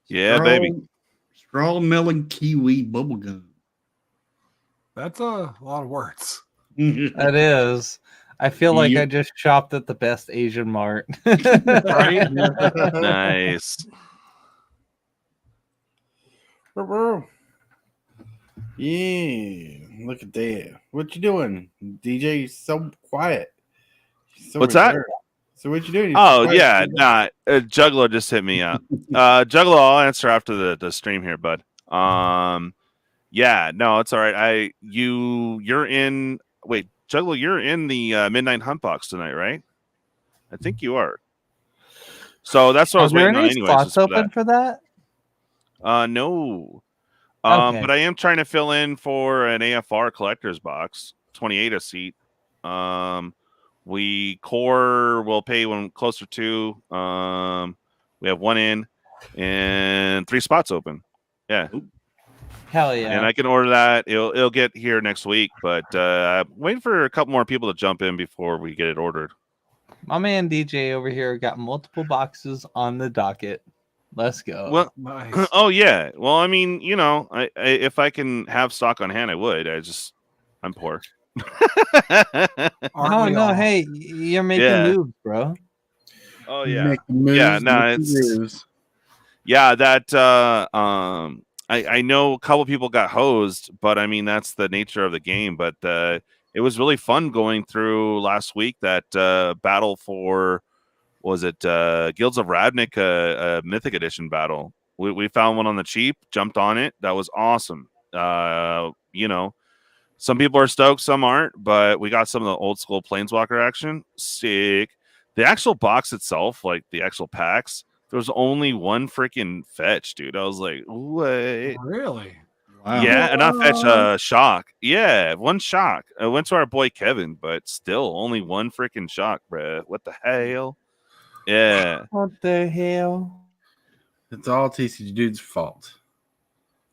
Yeah, baby. Straw melon kiwi bubblegum. that's a lot of words. That is. I feel like Yep. I just shopped at the best Asian mart. Right? Nice. Yeah, look at that. What you doing, DJ? So quiet. So What's that? reserved. So what you doing? You're Oh quiet. yeah, nah. Juggler just hit me up. Juggler, I'll answer after the stream here, bud. Yeah, no, it's all right. You're in. Wait, Juggler, you're in the Midnight Hunt box tonight, right? I think you are. So that's what I was Are there waiting on. any Anyways, spots just for open for that? No. Okay. But I am trying to fill in for an AFR collector's box, 28 a seat. We core will pay when closer to. We have one in and 3 spots open. Yeah. Hell yeah. And I can order that. It'll get here next week, but I'm waiting for a couple more people to jump in before we get it ordered. My man DJ over here got multiple boxes on the docket. Let's go. Well, Nice. oh yeah. Well, I mean, you know, I if I can have stock on hand, I would. I'm poor. Aren't we no, all? hey, you're making Yeah. moves, bro. Oh yeah. Make moves, Yeah, no, make it's- moves. Yeah, that I know a couple people got hosed, but I mean that's the nature of the game. But it was really fun going through last week that battle for was it Guilds of Ravnik Mythic Edition battle. We found one on the cheap, jumped on it. That was awesome. You know, some people are stoked, some aren't, but we got some of the old school Planeswalker action. Sick. The actual box itself, like the actual packs, there was only one freaking fetch, dude. I was like, what? Really? Wow. Yeah, and not fetch, shock. Yeah, one shock. I went to our boy Kevin, but still only one freaking shock, bruh. What the hell? Yeah. What the hell? It's all TCG Dude's fault.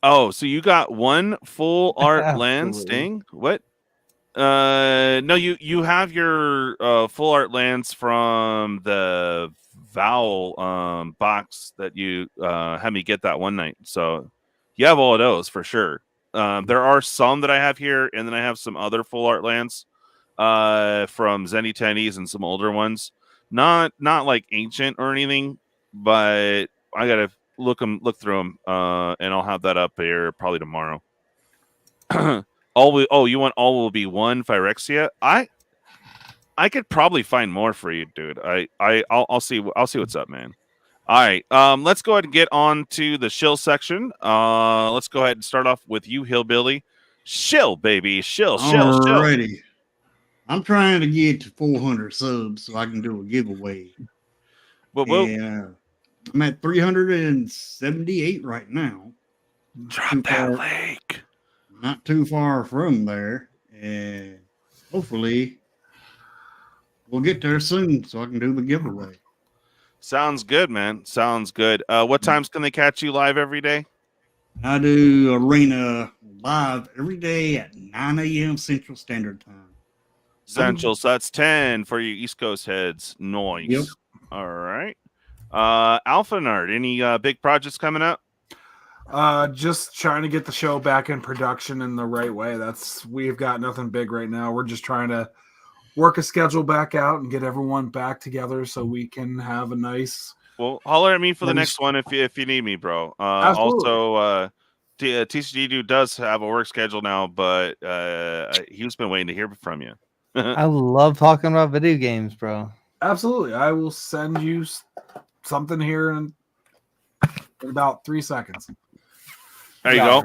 Oh, so you got one full art land Absolutely. Sting? What? No, you have your full art lands from the Vowel box that you had me get that one night. So you have all of those for sure. There are some that I have here, and then I have some other full art lands from Zenny Tennies and some older ones. Not like ancient or anything, but I gotta look through them, and I'll have that up here probably tomorrow. You want all will be one Phyrexia? I could probably find more for you, dude. I'll see what's up, man. All right, let's go ahead and get on to the shill section. Let's go ahead and start off with you, Hillbilly. Shill, baby, shill. Alrighty. I'm trying to get to 400 subs so I can do a giveaway. Whoa. And I'm at 378 right now. Drop that lake. Not too far from there. And hopefully we'll get there soon so I can do the giveaway. Sounds good, man. Sounds good. What times can they catch you live every day? I do Arena live every day at 9 a.m. Central Standard Time. Central, so that's 10 for you East Coast heads. Noise. Yep. All right. Alpha Nerd, any big projects coming up? Just trying to get the show back in production in the right way. We've got nothing big right now. We're just trying to work a schedule back out and get everyone back together so we can have a nice. Well, holler at me for the next one if you need me, bro. Also, TCG Dude does have a work schedule now, but he's been waiting to hear from you. I love talking about video games, bro. Absolutely. I will send you something here in about 3 seconds. There you go.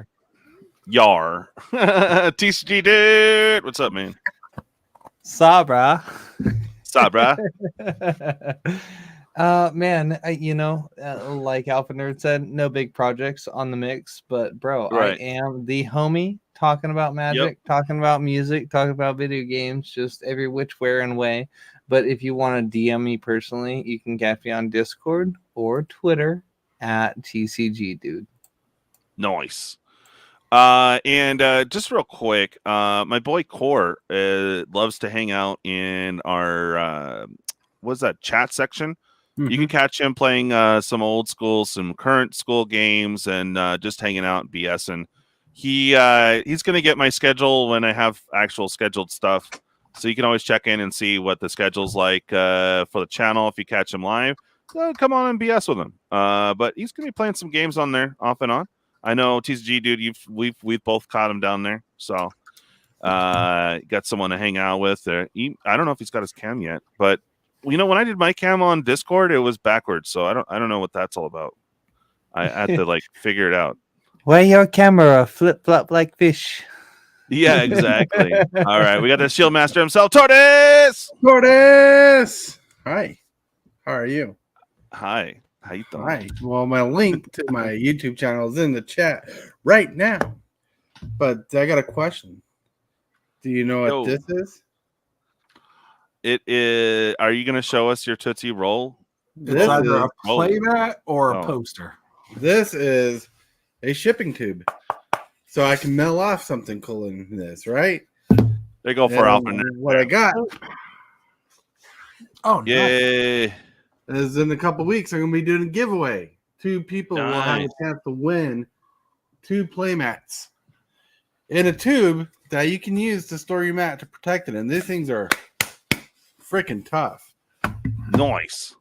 Yar. TCG Dude. What's up, man? Sabra. Sabra. Man, like Alpha Nerd said, no big projects on the mix, but bro, Right. I am the homie talking about Magic, talking about music, talking about video games, just every which where and way. But if you want to DM me personally, you can catch me on Discord or Twitter at TCG Dude. Nice. And just real quick, my boy Core loves to hang out in our what's that chat section. Mm-hmm. You can catch him playing some old school, some current school games, and just hanging out and BSing. He's gonna get my schedule when I have actual scheduled stuff, so you can always check in and see what the schedule's like for the channel if you catch him live. Come on and BS with him. But he's gonna be playing some games on there off and on. I know TCG Dude, we've both caught him down there, so got someone to hang out with. I don't know if he's got his cam yet, but when I did my cam on Discord, it was backwards, so I don't know what that's all about. I had to figure it out. Why your camera flip flop like fish? Yeah, exactly. All right, we got the Shield Master himself, Tortoise. Tortoise. Hi. How are you? Hi. How you doing? Hi. Well, my link to my YouTube channel is in the chat right now. But I got a question. Do you know what this is? It is. Are you going to show us your Tootsie Roll? It's either a playmat or a poster. This is a shipping tube. So I can mail off something cool in this, right? They go for Alpha. What I got. Oh, yeah. Is in a couple weeks, I'm going to be doing a giveaway. 2 people will have a chance to win 2 playmats in a tube that you can use to store your mat to protect it. And these things are freaking tough. Nice.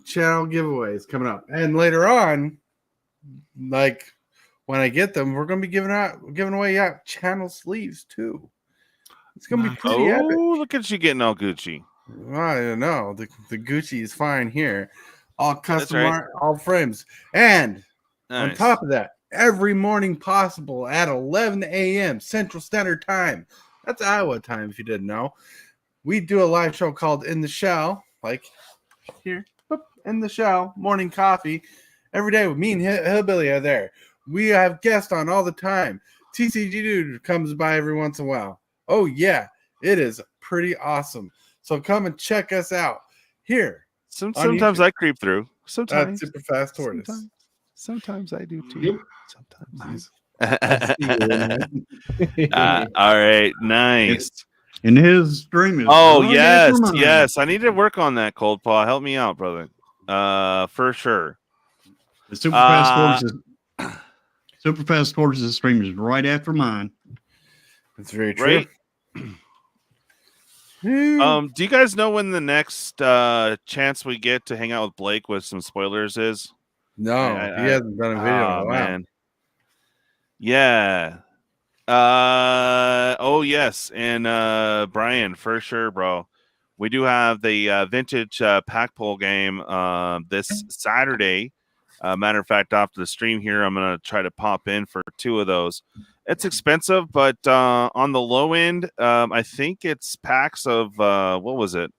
Channel giveaways coming up. And later on, when I get them, we're going to be giving away channel sleeves too. It's going to be pretty epic. Look at you getting all Gucci. I don't know. The Gucci is fine here. All custom art, all frames. And on top of that, every morning possible at 11 a.m. Central Standard Time. That's Iowa time, if you didn't know. We do a live show called In the Shell, like here, In the Shell, morning coffee. Every day with me and Hillbilly are there. We have guests on all the time. TCG Dude comes by every once in a while. Oh, yeah. It is pretty awesome. So come and check us out here. Sometimes I creep through. Sometimes super fast Tortoise. Sometimes I do too. Sometimes. All right, nice. And his stream is. Oh yes. I need to work on that, Cold Paw. Help me out, brother. For sure. The super fast Tortoise stream is right after mine. That's very true. Do you guys know when the next chance we get to hang out with Blake with some spoilers is? No, he hasn't done a video in a while. Man. Yeah. Yes, and Brian, for sure, bro. We do have the vintage pack pull game this Saturday. Matter of fact, after the stream here, I'm gonna try to pop in for 2 of those. It's expensive, but on the low end, I think it's packs of what was it?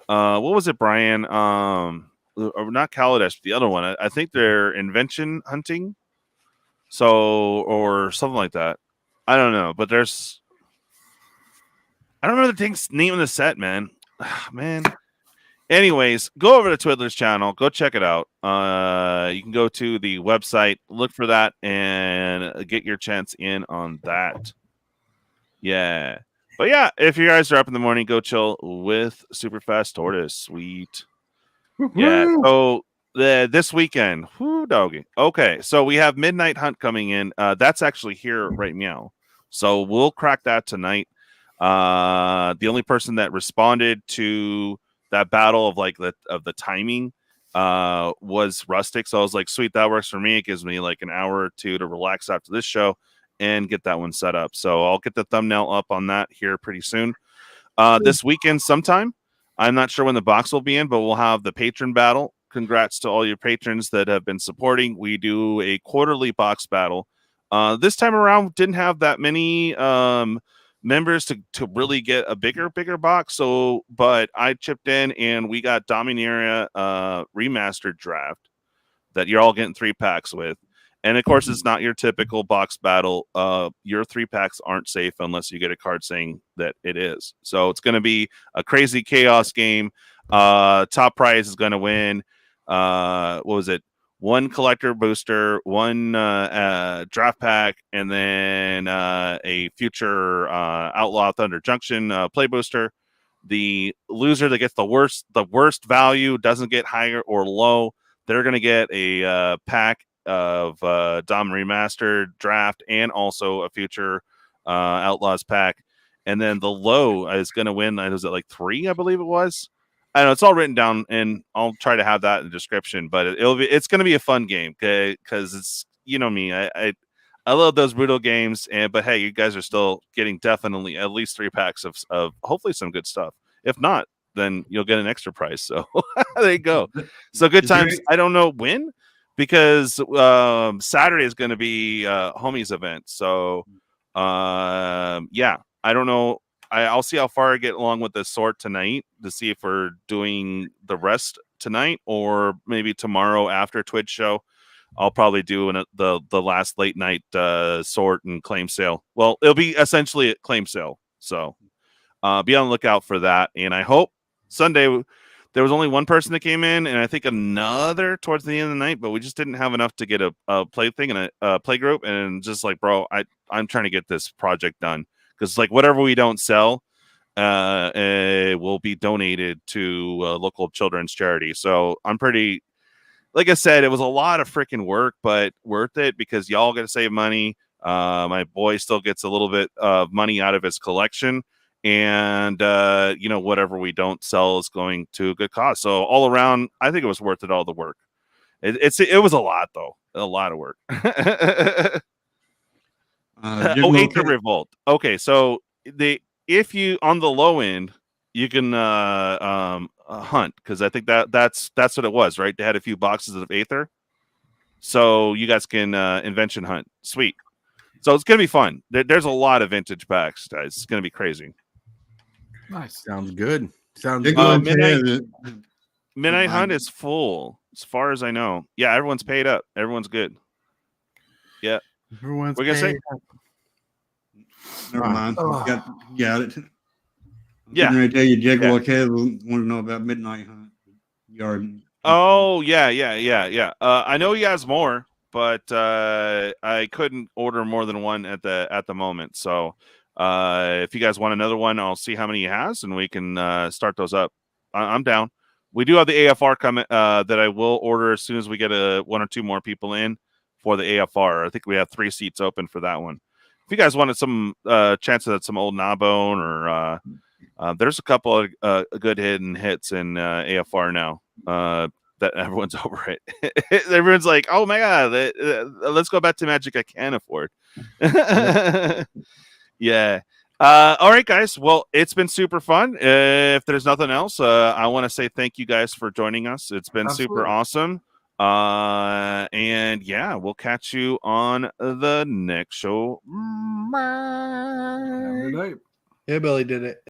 Brian? Or not Kaladesh, but the other one. I think they're invention hunting, or something like that. I don't know, but I don't remember the thing's name of the set, man. Man. Anyways, go over to Twiddler's channel. Go check it out. You can go to the website, look for that, and get your chance in on that. Yeah. But yeah, if you guys are up in the morning, go chill with Superfast Tortoise. Sweet. Yeah. So this weekend, whoo doggy. Okay, so we have Midnight Hunt coming in. That's actually here right meow. So we'll crack that tonight. The only person that responded to that battle of like the timing was Rustic. So I was like, sweet, that works for me. It gives me like an hour or two to relax after this show and get that one set up. So I'll get the thumbnail up on that here pretty soon. This weekend sometime. I'm not sure when the box will be in, but we'll have the patron battle. Congrats to all your patrons that have been supporting. We do a quarterly box battle. This time around, didn't have that many members to really get a bigger box. So, but I chipped in and we got Dominaria remastered draft that you're all getting 3-packs with. And of course, it's not your typical box battle. Your 3-packs aren't safe unless you get a card saying that it is. So it's going to be a crazy chaos game. Top prize is going to win. What was it? 1 collector booster, 1 draft pack, and then a future Outlaw Thunder Junction play booster. The loser that gets the worst value doesn't get higher or low. They're going to get a pack of Dom Remastered draft and also a future Outlaws pack. And then the low is going to win. Was it like 3, I believe it was? I don't know. It's all written down, and I'll try to have that in the description. But it's going to be a fun game because it's, you know me, I love those brutal games. But hey, you guys are still getting definitely at least 3-packs of hopefully some good stuff. If not, then you'll get an extra price. So there you go. So good times. I don't know when, because Saturday is going to be Homie's event. So yeah, I don't know. I'll see how far I get along with this sort tonight to see if we're doing the rest tonight or maybe tomorrow after Twitch show. I'll probably do the last late night sort and claim sale. Well, it'll be essentially a claim sale. So be on the lookout for that. And I hope Sunday there was only one person that came in, and I think another towards the end of the night, but we just didn't have enough to get a play thing and a play group. And just like, bro, I'm trying to get this project done. Because like whatever we don't sell will be donated to local children's charity. So I'm pretty, like I said, it was a lot of freaking work, but worth it because y'all got to save money. My boy still gets a little bit of money out of his collection. And, whatever we don't sell is going to a good cause. So all around, I think it was worth it, all the work. It was a lot, though. A lot of work. Aether Revolt. Okay, so if you on the low end, you can hunt, because I think that's what it was, right? They had a few boxes of Aether, so you guys can invention hunt. Sweet. So it's gonna be fun. There's a lot of vintage packs, guys. It's gonna be crazy. Nice. Sounds good. Midnight Hunt is full, as far as I know. Yeah, everyone's paid up. Everyone's good. Yeah. Everyone's we're gonna say. Never mind. Got it. Yeah. I'm going to tell you, Jaguar Kev want to know about Midnight Hunt. Oh yeah. I know he has more, but I couldn't order more than one at the moment. So if you guys want another one, I'll see how many he has, and we can start those up. I'm down. We do have the AFR coming that I will order as soon as we get 1 or 2 more people in for the AFR. I think we have 3 seats open for that one. If you guys wanted some chances at some old Gnawbone, or there's a couple of good hidden hits in AFR now that everyone's over it. Everyone's like, oh my god, let's go back to Magic I can afford. Yeah. All right, guys. Well, it's been super fun. If there's nothing else, I want to say thank you guys for joining us. It's been super awesome. And yeah, we'll catch you on the next show. Bye. Yeah, Billy did it.